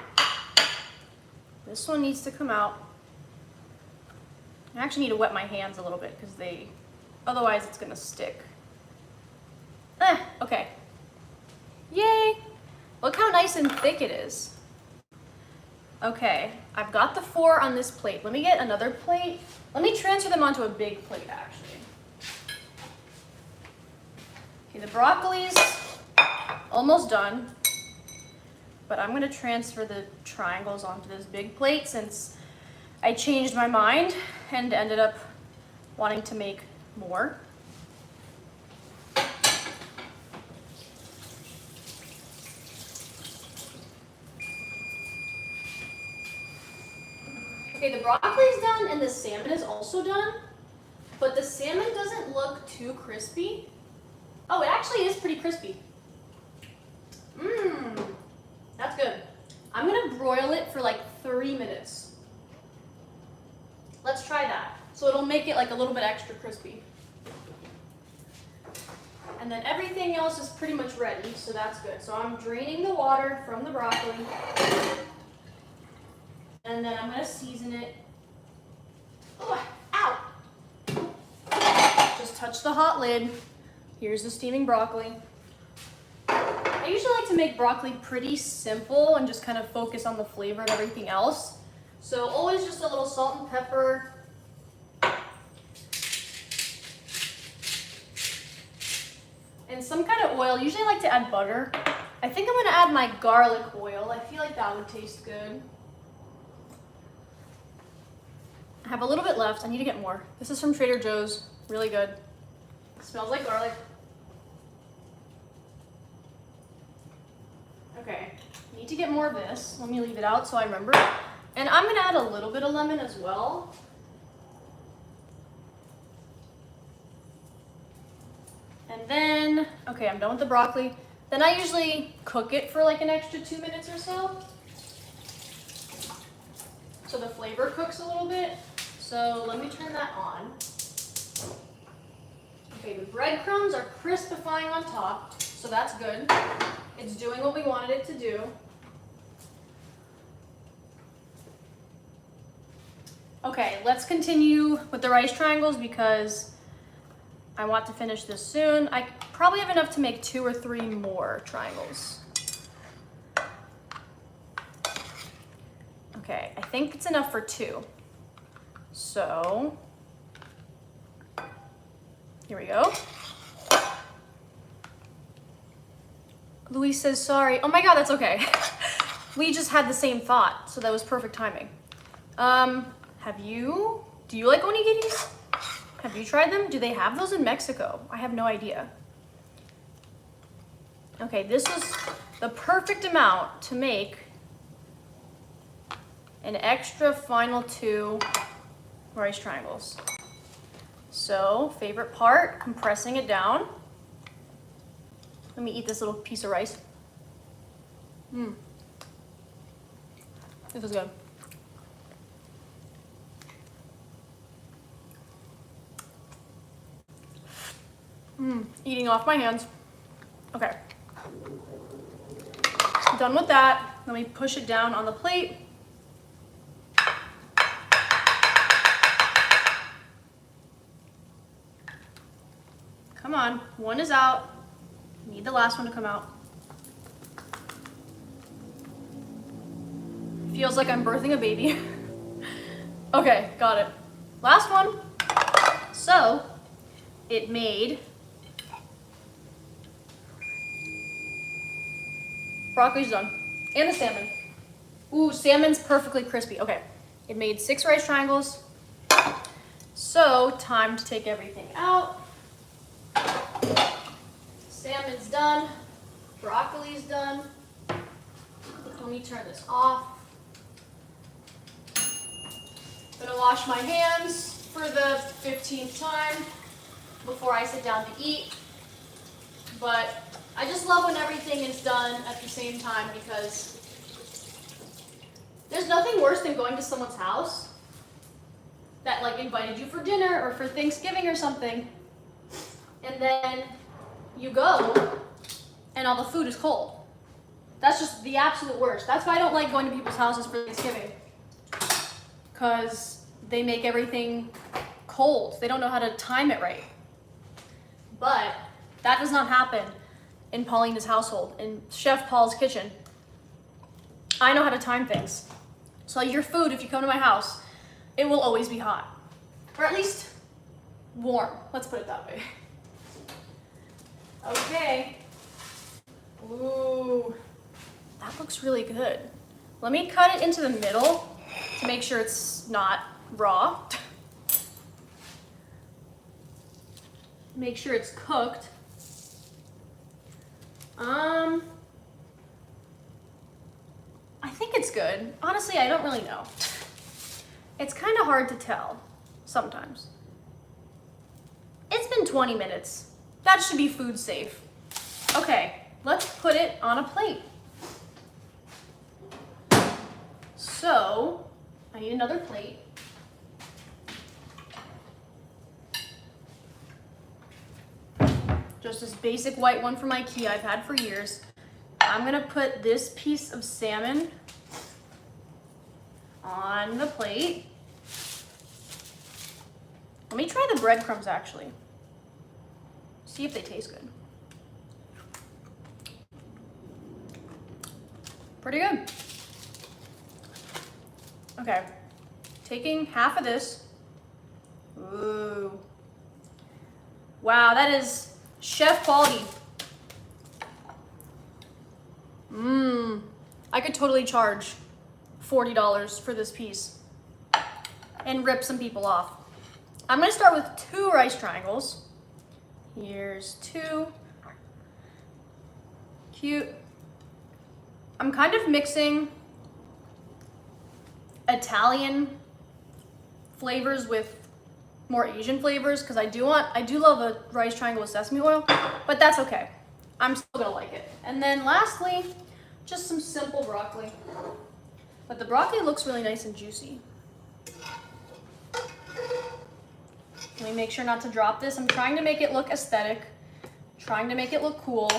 This one needs to come out. I actually need to wet my hands a little bit because otherwise it's gonna stick. Okay. Yay! Look how nice and thick it is. Okay, I've got the 4 on this plate. Let me get another plate. Let me transfer them onto a big plate, actually. Okay, the broccoli's almost done, but I'm gonna transfer the triangles onto this big plate since I changed my mind and ended up wanting to make more. Okay, the broccoli's done and the salmon is also done, but the salmon doesn't look too crispy. Oh, it actually is pretty crispy. Mmm, that's good. I'm gonna broil it for like 3 minutes. Let's try that. So it'll make it like a little bit extra crispy. And then everything else is pretty much ready, so that's good. So I'm draining the water from the broccoli. And then I'm gonna season it. Oh, ow! Just touch the hot lid. Here's the steaming broccoli. I usually like to make broccoli pretty simple and just kind of focus on the flavor of everything else. So always just a little salt and pepper. And some kind of oil. Usually I like to add butter. I think I'm gonna add my garlic oil. I feel like that would taste good. I have a little bit left. I need to get more. This is from Trader Joe's. Really good. It smells like garlic. Okay, need to get more of this. Let me leave it out so I remember. And I'm gonna add a little bit of lemon as well. And then, okay, I'm done with the broccoli. Then I usually cook it for like an extra 2 minutes or so. So the flavor cooks a little bit. So let me turn that on. Okay, the breadcrumbs are crispifying on top, so that's good. It's doing what we wanted it to do. Okay, let's continue with the rice triangles because I want to finish this soon. I probably have enough to make 2 or 3 more triangles. Okay, I think it's enough for 2. So, here we go. Luis says sorry. Oh my God, that's okay. We just had the same thought, so that was perfect timing. Do you like onigiris? Have you tried them? Do they have those in Mexico? I have no idea. Okay, this was the perfect amount to make an extra final 2 rice triangles. So, favorite part, compressing it down. Let me eat this little piece of rice. This is good. Eating off my hands. Okay. Done with that. Let me push it down on the plate. Come on, one is out. Need the last one to come out. Feels like I'm birthing a baby. Okay, got it. Last one. So, it made broccoli's done. And the salmon. Ooh, salmon's perfectly crispy. Okay, it made 6 rice triangles. So, time to take everything out. Salmon's done. Broccoli's done. Let me turn this off. Gonna wash my hands for the 15th time before I sit down to eat. But I just love when everything is done at the same time because there's nothing worse than going to someone's house that like invited you for dinner or for Thanksgiving or something, and then you go and all the food is cold. That's just the absolute worst. That's why I don't like going to people's houses for Thanksgiving, because they make everything cold. They don't know how to time it right. But that does not happen in Paulina's household, in Chef Paul's kitchen. I know how to time things. So your food, if you come to my house, it will always be hot. Or at least warm. Let's put it that way. Okay. Ooh, that looks really good. Let me cut it into the middle to make sure it's not raw. Make sure it's cooked. I think it's good. Honestly, I don't really know. It's kind of hard to tell sometimes. It's been 20 minutes. That should be food safe. Okay, let's put it on a plate. So, I need another plate. Just this basic white one from IKEA I've had for years. I'm gonna put this piece of salmon on the plate. Let me try the breadcrumbs actually. See if they taste good. Pretty good. Okay, taking half of this. Ooh. Wow, that is chef quality. I could totally charge $40 for this piece and rip some people off. I'm gonna start with 2 rice triangles. Here's 2. Cute. I'm kind of mixing Italian flavors with more Asian flavors because I do love a rice triangle with sesame oil, but that's okay. I'm still gonna like it. And then lastly, just some simple broccoli. But the broccoli looks really nice and juicy. Let me make sure not to drop this. I'm trying to make it look aesthetic, trying to make it look cool.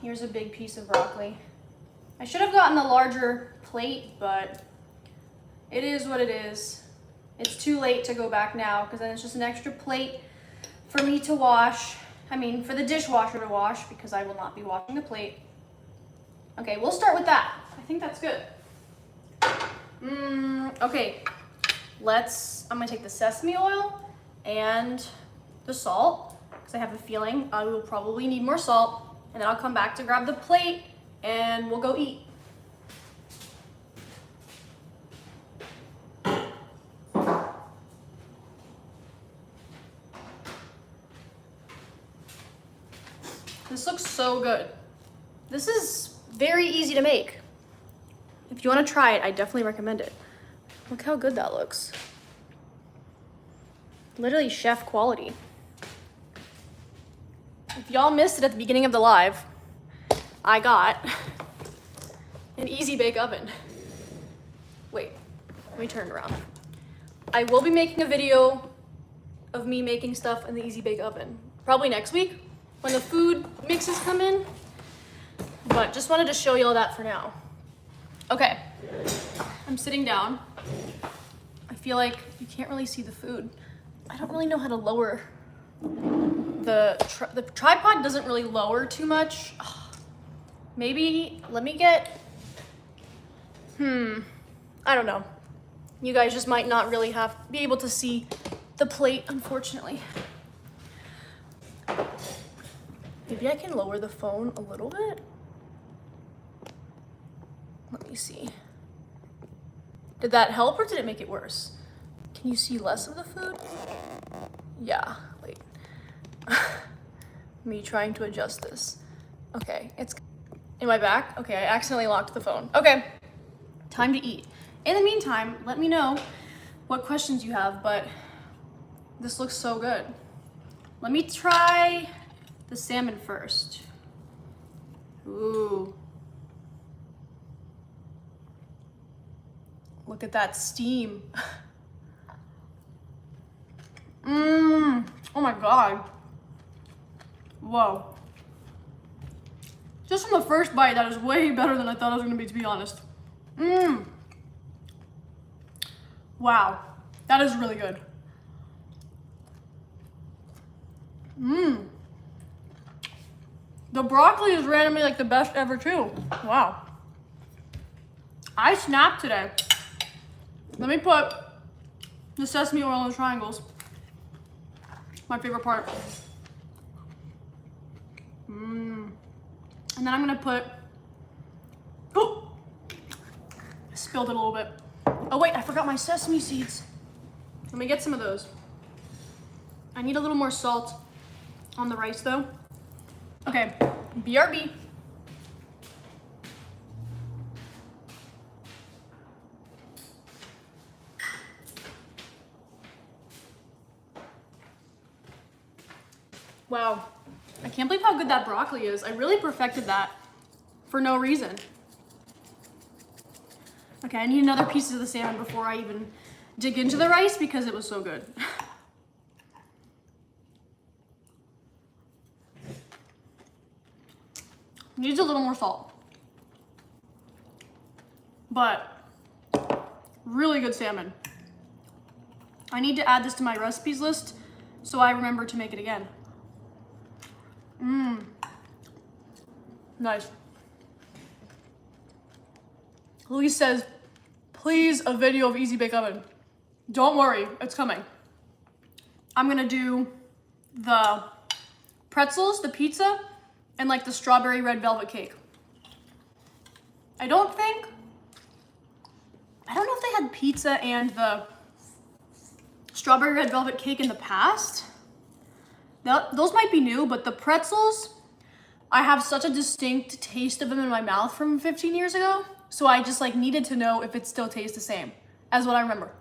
Here's a big piece of broccoli. I should have gotten a larger plate, but it is what it is. It's too late to go back now because then it's just an extra plate for me to wash. I mean, for the dishwasher to wash because I will not be washing the plate. Okay, we'll start with that. I think that's good. Okay, I'm gonna take the sesame oil and the salt because I have a feeling I will probably need more salt, and then I'll come back to grab the plate and we'll go eat. This looks so good. This is very easy to make. If you want to try it, I definitely recommend it. Look how good that looks. Literally chef quality. If y'all missed it at the beginning of the live, I got an easy bake oven. Wait, let me turn it around. I will be making a video of me making stuff in the easy bake oven, probably next week when the food mixes come in, but just wanted to show y'all that for now. Okay, I'm sitting down. I feel like you can't really see the food. I don't really know how to lower the tripod doesn't really lower too much. Maybe, let me get, I don't know. You guys just might not really be able to see the plate, unfortunately. Maybe I can lower the phone a little bit. Let me see. Did that help or did it make it worse? Can you see less of the food? Yeah, wait. Me trying to adjust this. Okay, it's in my back. Okay, I accidentally locked the phone. Okay, time to eat. In the meantime, let me know what questions you have, but this looks so good. Let me try the salmon first. Ooh. Look at that steam. Oh my God. Whoa. Just from the first bite, that is way better than I thought it was gonna be, to be honest. Wow, that is really good. The broccoli is randomly like the best ever too. Wow. I snapped today. Let me put the sesame oil in the triangles. My favorite part. And then I'm gonna put, oh, I spilled it a little bit. Oh wait, I forgot my sesame seeds. Let me get some of those. I need a little more salt on the rice though. Okay, BRB. Wow, I can't believe how good that broccoli is. I really perfected that for no reason. Okay, I need another piece of the salmon before I even dig into the rice because it was so good. Needs a little more salt. But really good salmon. I need to add this to my recipes list so I remember to make it again. Nice. Luis says, please a video of Easy Bake Oven. Don't worry, it's coming. I'm gonna do the pretzels, the pizza, and like the strawberry red velvet cake. I don't know if they had pizza and the strawberry red velvet cake in the past. Those might be new, but the pretzels, I have such a distinct taste of them in my mouth from 15 years ago. So I just like needed to know if it still tastes the same as what I remember.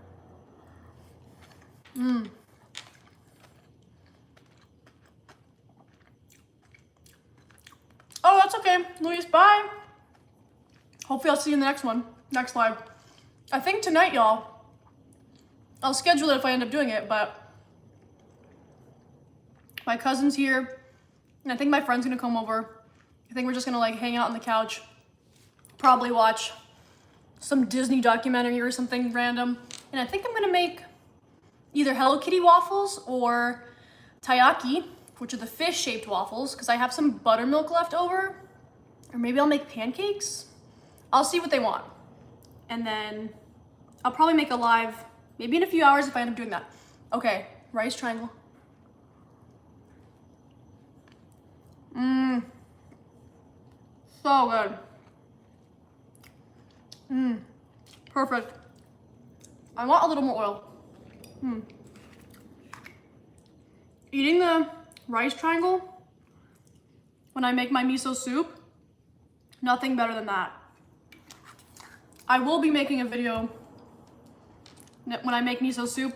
Oh, that's okay, Luis, bye. Hopefully I'll see you in the next one, next live. I think tonight, y'all, I'll schedule it if I end up doing it, but my cousin's here, and I think my friend's gonna come over. I think we're just gonna like hang out on the couch, probably watch some Disney documentary or something random. And I think I'm gonna make either Hello Kitty waffles or taiyaki, which are the fish-shaped waffles, because I have some buttermilk left over. Or maybe I'll make pancakes. I'll see what they want. And then I'll probably make a live, maybe in a few hours if I end up doing that. Okay, rice triangle. So good. Perfect. I want a little more oil. Eating the rice triangle when I make my miso soup, nothing better than that. I will be making a video when I make miso soup,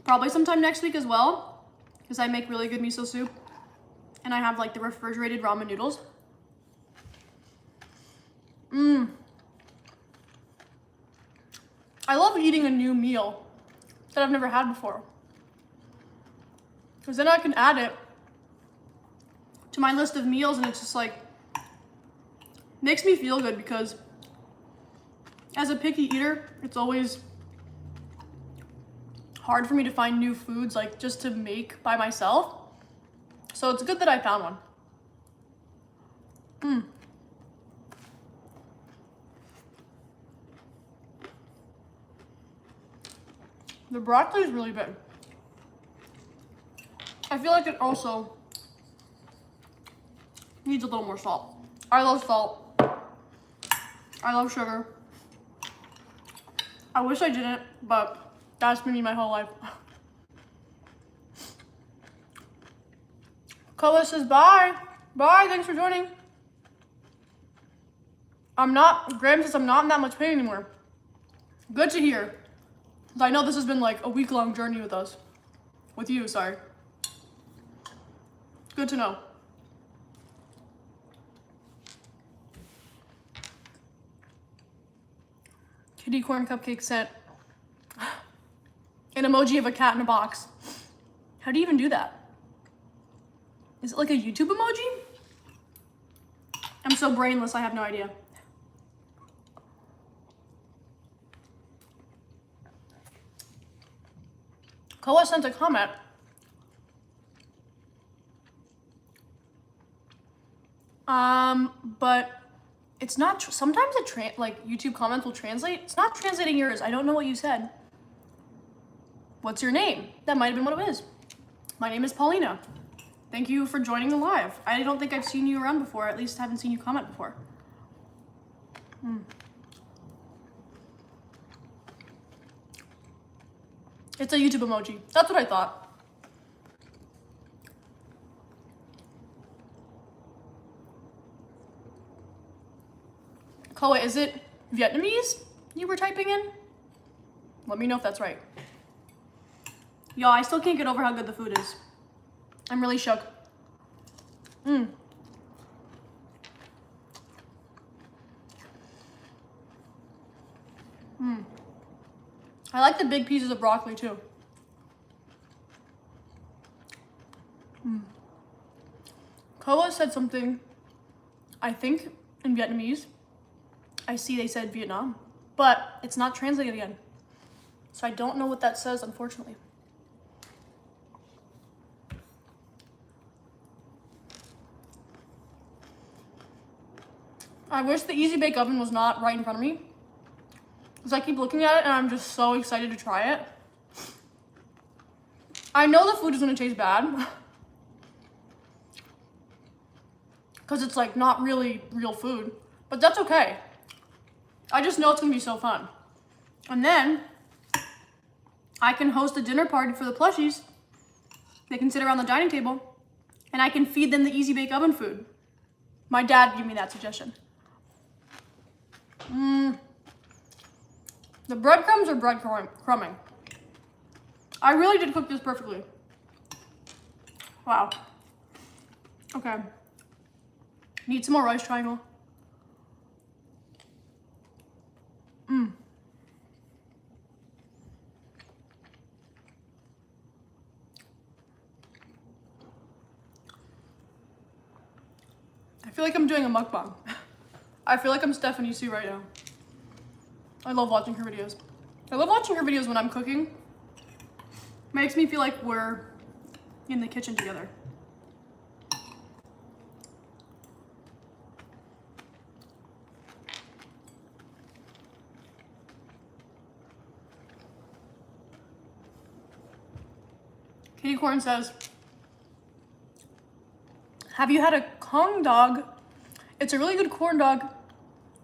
probably sometime next week as well, because I make really good miso soup and I have like the refrigerated ramen noodles. I love eating a new meal that I've never had before, because then I can add it to my list of meals and it's just like, makes me feel good, because as a picky eater, it's always hard for me to find new foods like just to make by myself. So it's good that I found one. The broccoli is really good. I feel like it also needs a little more salt. I love salt. I love sugar. I wish I didn't, but that's been me my whole life. Koa says bye. Bye, thanks for joining. Graham says I'm not in that much pain anymore. Good to hear. I know this has been like a week-long journey with us. With you, sorry. Good to know. Kitty corn cupcake sent an emoji of a cat in a box. How do you even do that? Is it like a YouTube emoji? I'm so brainless, I have no idea. Koa sent a comment. But it's not, sometimes it like YouTube comments will translate. It's not translating yours. I don't know what you said. What's your name? That might have been what it is. My name is Paulina. Thank you for joining the live. I don't think I've seen you around before. At least haven't seen you comment before. It's a YouTube emoji. That's what I thought. Chloe, is it Vietnamese you were typing in? Let me know if that's right. Y'all, I still can't get over how good the food is. I'm really shook. I like the big pieces of broccoli too. Koa said something, I think in Vietnamese. I see they said Vietnam, but it's not translated again. So I don't know what that says, unfortunately. I wish the Easy Bake Oven was not right in front of me, because I keep looking at it and I'm just so excited to try it. I know the food is gonna taste bad, because it's like not really real food, but that's okay. I just know it's gonna be so fun. And then I can host a dinner party for the plushies. They can sit around the dining table and I can feed them the Easy Bake Oven food. My dad gave me that suggestion. The breadcrumbs are breadcrumbing. I really did cook this perfectly. Wow. Okay. Need some more rice triangle. I feel like I'm doing a mukbang. I feel like I'm Stephanie Sue right now. I love watching her videos. I love watching her videos when I'm cooking. Makes me feel like we're in the kitchen together. Katie Corn says, have you had a Kong dog? It's a really good corn dog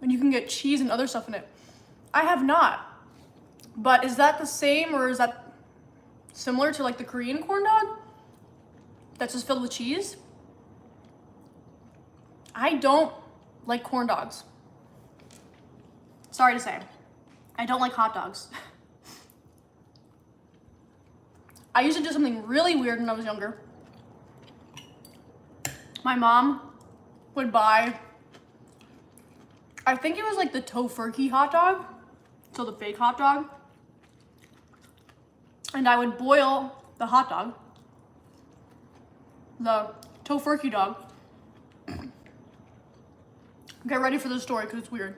and you can get cheese and other stuff in it. I have not, but is that the same or is that similar to like the Korean corn dog that's just filled with cheese? I don't like corn dogs. Sorry to say, I don't like hot dogs. I used to do something really weird when I was younger. My mom would buy, I think it was like the tofurkey hot dog, so the fake hot dog. And I would boil the hot dog, the tofurkey dog. Get ready for this story because it's weird.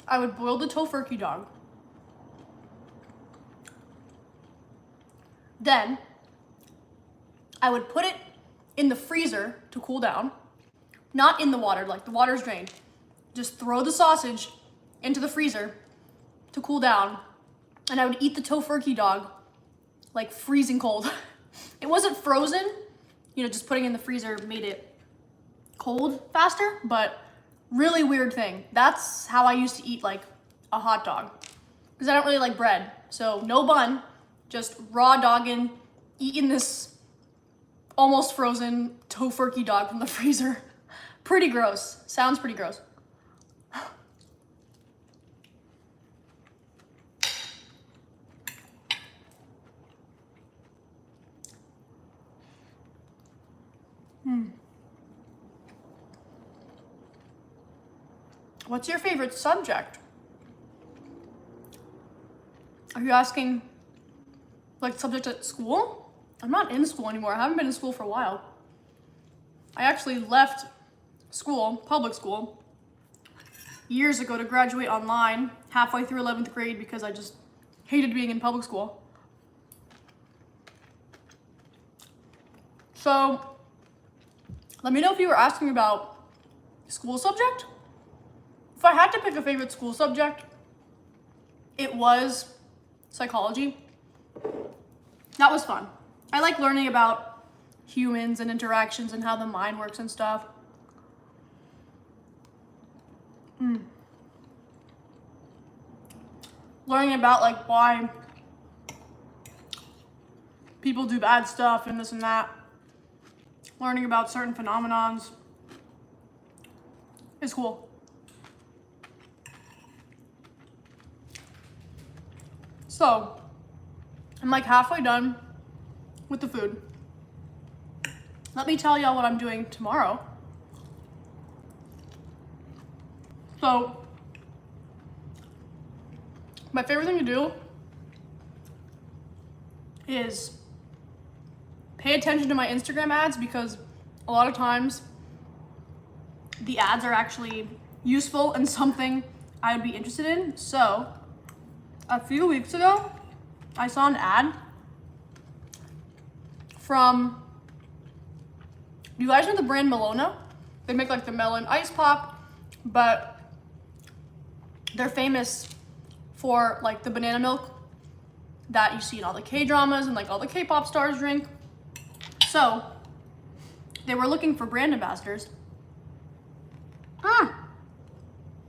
I would boil the tofurkey dog. Then I would put it in the freezer to cool down, not in the water, like the water's drained. Just throw the sausage into the freezer to cool down, and I would eat the tofurkey dog like freezing cold. It wasn't frozen, you know, just putting it in the freezer made it cold faster, but really weird thing. That's how I used to eat like a hot dog, because I don't really like bread. So no bun, just raw dogging, eating this almost frozen tofurkey dog from the freezer. Pretty gross. Sounds pretty gross. What's your favorite subject? Are you asking like subject at school? I'm not in school anymore. I haven't been in school for a while. I actually left school, public school, years ago to graduate online halfway through 11th grade because I just hated being in public school. So let me know if you were asking about school subject. If I had to pick a favorite school subject, it was psychology. That was fun. I like learning about humans and interactions and how the mind works and stuff. Learning about like why people do bad stuff and this and that. Learning about certain phenomenons is cool. So, I'm like halfway done with the food. Let me tell y'all what I'm doing tomorrow. So, my favorite thing to do is pay attention to my Instagram ads, because a lot of times the ads are actually useful and something I would be interested in. So, a few weeks ago, I saw an ad from, you guys know the brand Melona? They make like the melon ice pop, but they're famous for like the banana milk that you see in all the K-dramas and like all the K-pop stars drink. So they were looking for brand ambassadors.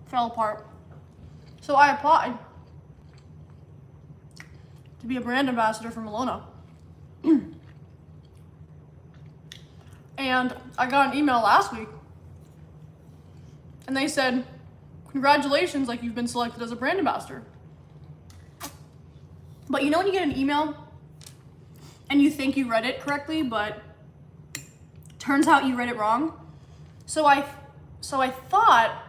Fell apart. So I applied to be a brand ambassador for Melona. And I got an email last week and they said, congratulations, like you've been selected as a brand ambassador. But you know when you get an email and you think you read it correctly, but turns out you read it wrong? So I thought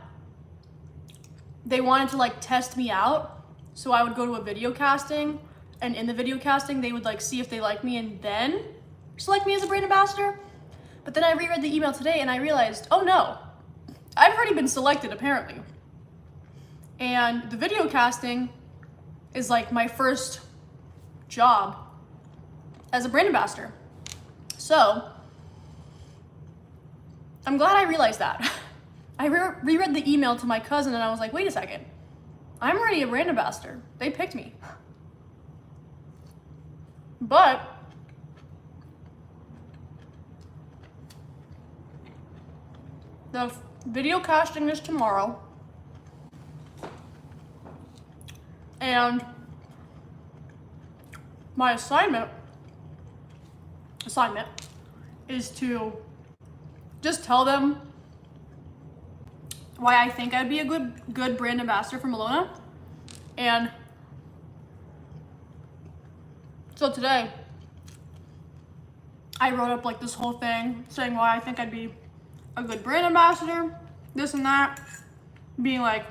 they wanted to like test me out. So I would go to a video casting, and in the video casting, they would like see if they like me and then select me as a brand ambassador. But then I reread the email today and I realized, oh no, I've already been selected apparently. And the video casting is like my first job as a brand ambassador. So I'm glad I realized that. I reread the email to my cousin and I was like, wait a second, I'm already a brand ambassador. They picked me. But the video casting is tomorrow. And my assignment is to just tell them why I think I'd be a good brand ambassador for Melona. And so today I wrote up like this whole thing saying why I think I'd be a good brand ambassador, this and that, being like,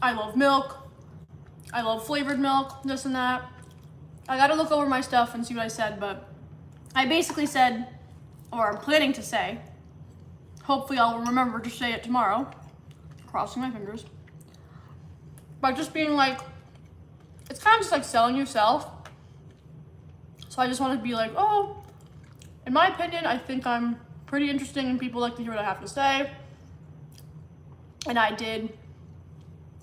I love milk, I love flavored milk, this and that. I gotta look over my stuff and see what I said, but I basically said, or I'm planning to say, hopefully I'll remember to say it tomorrow, crossing my fingers, by just being like, it's kind of just like selling yourself. So I just wanted to be like, oh, in my opinion, I think I'm pretty interesting and people like to hear what I have to say. And I did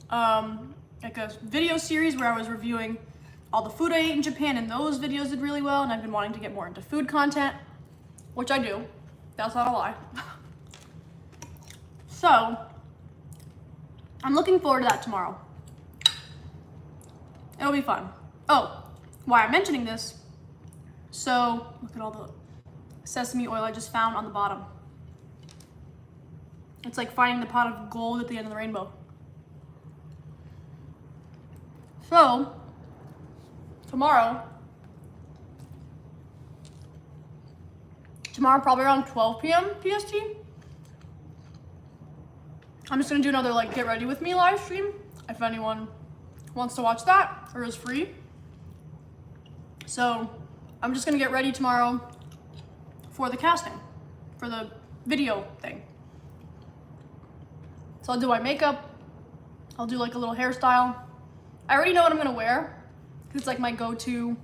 like a video series where I was reviewing all the food I ate in Japan, and those videos did really well, and I've been wanting to get more into food content, which I do. That's not a lie. So, I'm looking forward to that tomorrow. It'll be fun. Oh, why I'm mentioning this, so look at all the sesame oil I just found on the bottom. It's like finding the pot of gold at the end of the rainbow. So, tomorrow probably around 12 p.m. PST, I'm just gonna do another like get ready with me live stream if anyone wants to watch that or is free. So I'm just gonna get ready tomorrow for the casting, for the video thing. So I'll do my makeup, I'll do like a little hairstyle. I already know what I'm gonna wear, because it's like my go-to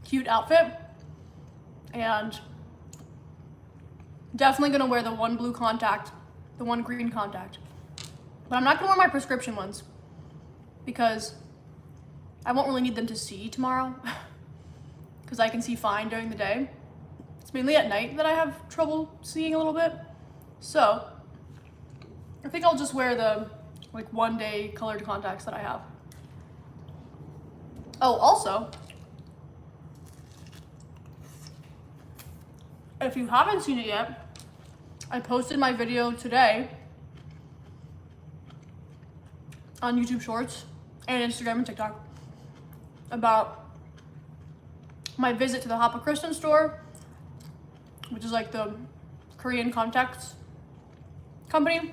cute outfit. And definitely gonna wear the one blue contact, the one green contact. But I'm not gonna wear my prescription ones, because I won't really need them to see tomorrow. because I can see fine during the day. It's mainly at night that I have trouble seeing a little bit. So I think I'll just wear the like 1-day colored contacts that I have. Oh, also, if you haven't seen it yet, I posted my video today on YouTube Shorts and Instagram and TikTok about my visit to the Hapa Kristen store, which is like the Korean contacts company.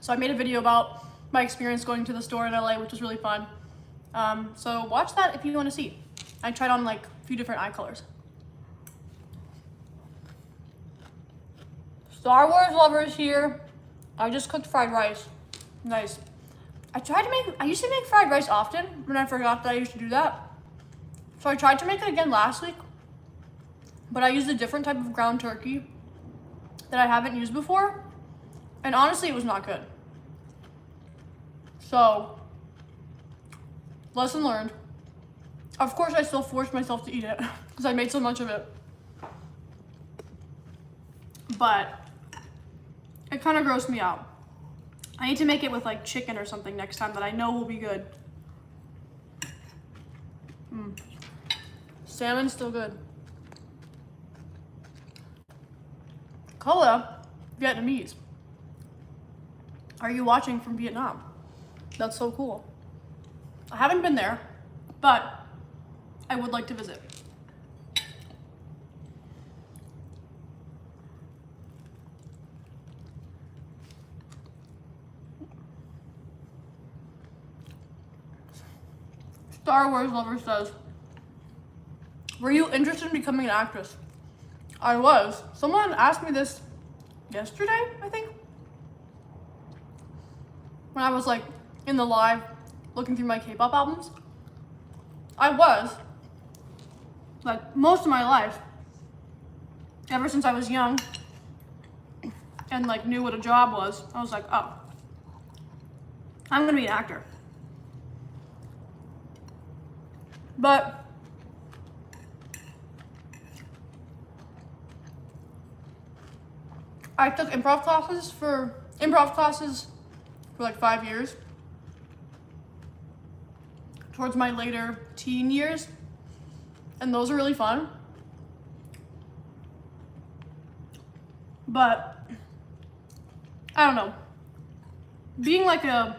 So I made a video about my experience going to the store in LA, which was really fun. So watch that if you want to see. I tried on like a few different eye colors. Star Wars lovers here. I just cooked fried rice. Nice. I used to make fried rice often, and I forgot that I used to do that. So I tried to make it again last week, but I used a different type of ground turkey that I haven't used before, and honestly, it was not good. So, lesson learned. Of course, I still forced myself to eat it because I made so much of it. But it kind of grossed me out. I need to make it with like chicken or something next time that I know will be good. Salmon's still good. Cola, Vietnamese. Are you watching from Vietnam? That's so cool. I haven't been there, but I would like to visit. Star Wars lover says, were you interested in becoming an actress? I was. Someone asked me this yesterday, I think. When I was like in the live looking through my K-pop albums. I was. Like most of my life. Ever since I was young and like knew what a job was, I was like, oh, I'm gonna be an actor. But I took improv classes for like 5 years. Towards my later teen years. And those are really fun. But I don't know. Being like a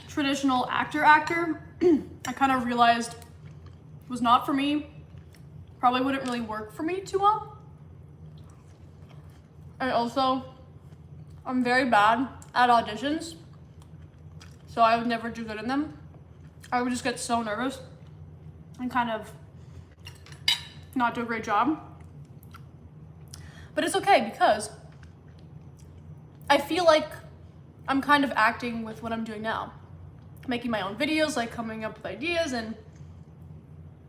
traditional actor, I kind of realized was not for me. Probably wouldn't really work for me too well. And also, I'm very bad at auditions, so I would never do good in them. I would just get so nervous and kind of not do a great job. But it's okay because I feel like I'm kind of acting with what I'm doing now. Making my own videos, like coming up with ideas and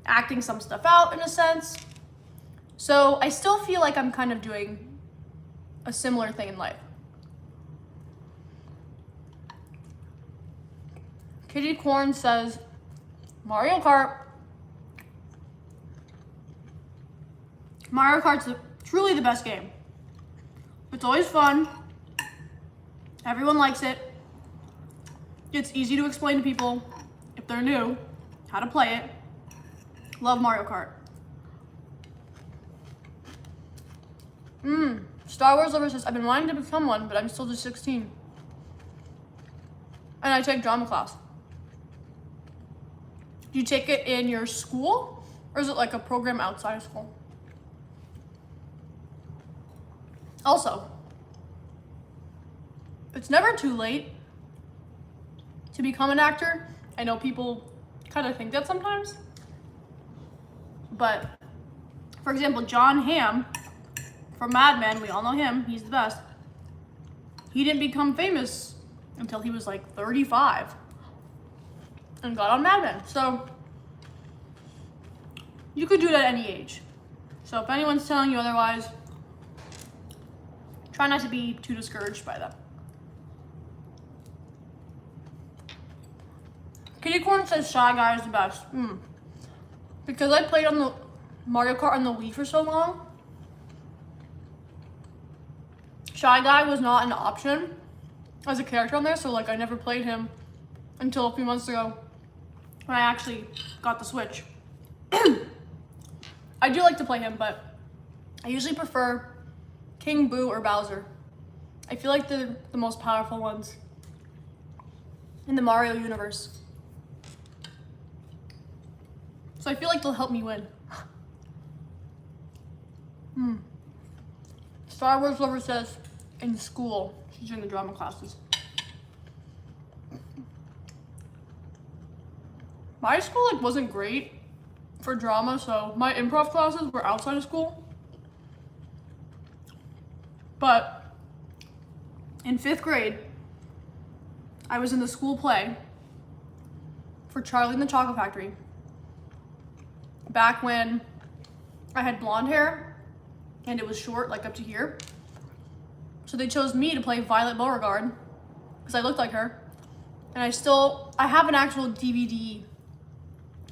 acting some stuff out in a sense. So I still feel like I'm kind of doing a similar thing in life. Kitty Corn says, Mario Kart. Mario Kart's truly the best game. It's always fun. Everyone likes it. It's easy to explain to people, if they're new, how to play it. Love Mario Kart. Star Wars lover says, I've been wanting to become one, but I'm still just 16. And I take drama class. Do you take it in your school, or is it like a program outside of school? Also, it's never too late to become an actor. I know people kind of think that sometimes. But, for example, John Hamm from Mad Men, we all know him, he's the best. He didn't become famous until he was like 35 and got on Mad Men. So, you could do it at any age. So if anyone's telling you otherwise, try not to be too discouraged by them. Kitty Corn says Shy Guy is the best. because I played on the Mario Kart on the Wii for so long, Shy Guy was not an option as a character on there, so like I never played him until a few months ago when I actually got the Switch. I do like to play him, but I usually prefer King, Boo, or Bowser. I feel like they're the most powerful ones in the Mario universe. So I feel like they'll help me win. Star Wars Lover says, in school, she's doing the drama classes. My school like wasn't great for drama, so my improv classes were outside of school. But in 5th grade, I was in the school play for Charlie and the Chocolate Factory. Back when I had blonde hair and it was short, like up to here. So they chose me to play Violet Beauregard because I looked like her. And I have an actual DVD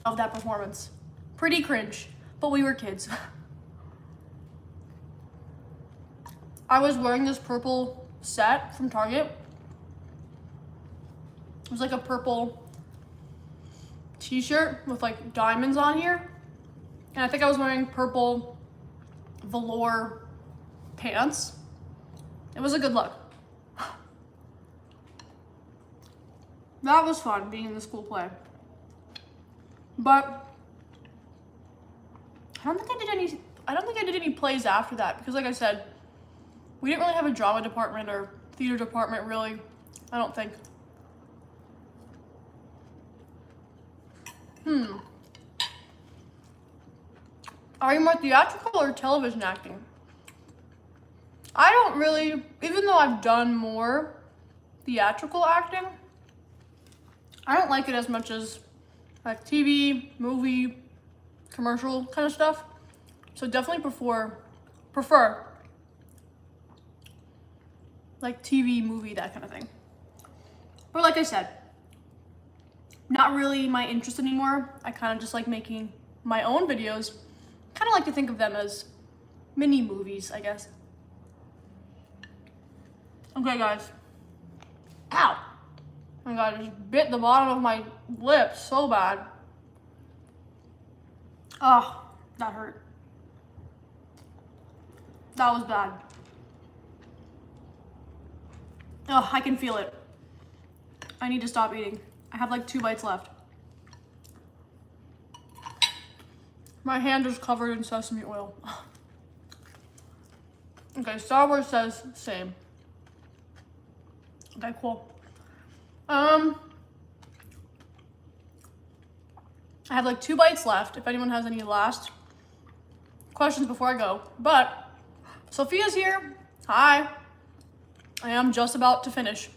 of that performance. Pretty cringe, but we were kids. I was wearing this purple set from Target. It was like a purple t-shirt with like diamonds on here. And I think I was wearing purple velour pants. It was a good look. That was fun, being in the school play. But I don't think I did any plays after that because like I said, we didn't really have a drama department or theater department really. I don't think. Are you more theatrical or television acting? I don't really, even though I've done more theatrical acting, I don't like it as much as like TV, movie, commercial kind of stuff. So definitely prefer like TV, movie, that kind of thing. But like I said, not really my interest anymore. I kind of just like making my own videos. Kind of like to think of them as mini movies, I guess. Okay, guys. Ow! Oh my god, I just bit the bottom of my lip so bad. Oh, that hurt. That was bad. Oh, I can feel it. I need to stop eating. I have like 2 bites left. My hand is covered in sesame oil. Okay, Star Wars says same. Okay, cool. I have like 2 bites left if anyone has any last questions before I go. But Sophia's here. Hi. I am just about to finish.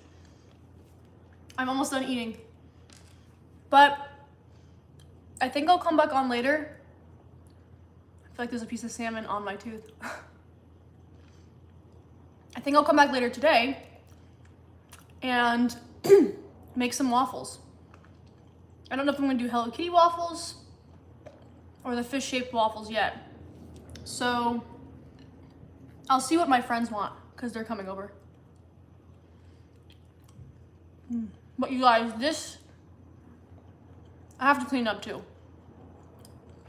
I'm almost done eating. But I think I'll come back on later. I feel like there's a piece of salmon on my tooth. I think I'll come back later today and make some waffles. I don't know if I'm gonna do Hello Kitty waffles or the fish-shaped waffles yet. So I'll see what my friends want because they're coming over. But you guys, this, I have to clean up too.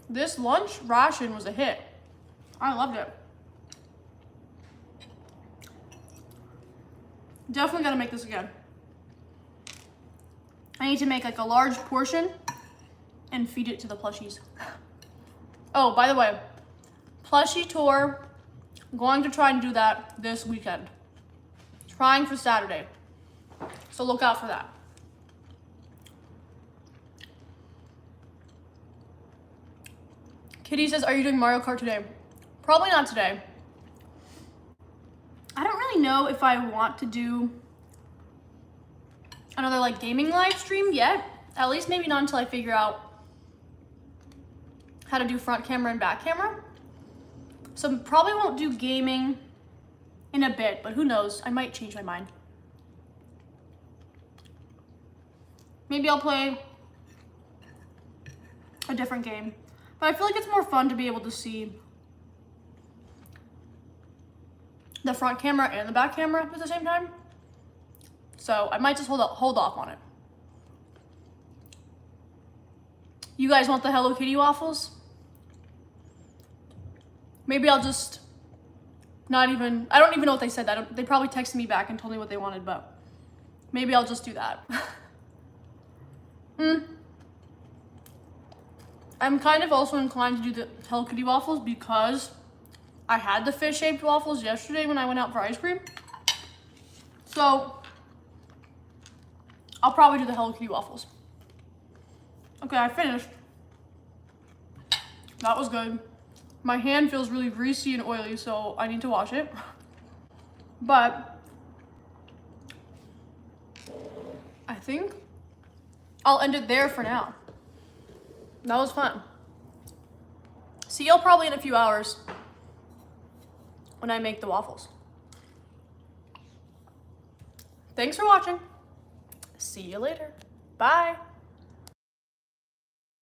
This lunch ration was a hit. I loved it. Definitely gotta make this again. I need to make like a large portion and feed it to the plushies. Oh, by the way, plushie tour, I'm going to try and do that this weekend. Trying for Saturday. So look out for that. Kitty says, are you doing Mario Kart today? Probably not today. I don't really know if I want to do another like gaming live stream yet. At least maybe not until I figure out how to do front camera and back camera. So probably won't do gaming in a bit, but who knows? I might change my mind. Maybe I'll play a different game. But I feel like it's more fun to be able to see the front camera and the back camera at the same time. So I might just hold off on it. You guys want the Hello Kitty waffles? Maybe I'll just I don't even know what they said. They probably texted me back and told me what they wanted, but maybe I'll just do that. I'm kind of also inclined to do the Hello Kitty waffles because I had the fish-shaped waffles yesterday when I went out for ice cream. So I'll probably do the Hello Kitty waffles. Okay, I finished. That was good. My hand feels really greasy and oily, so I need to wash it. But I think I'll end it there for now. That was fun. See y'all probably in a few hours when I make the waffles. Thanks for watching. See you later. Bye.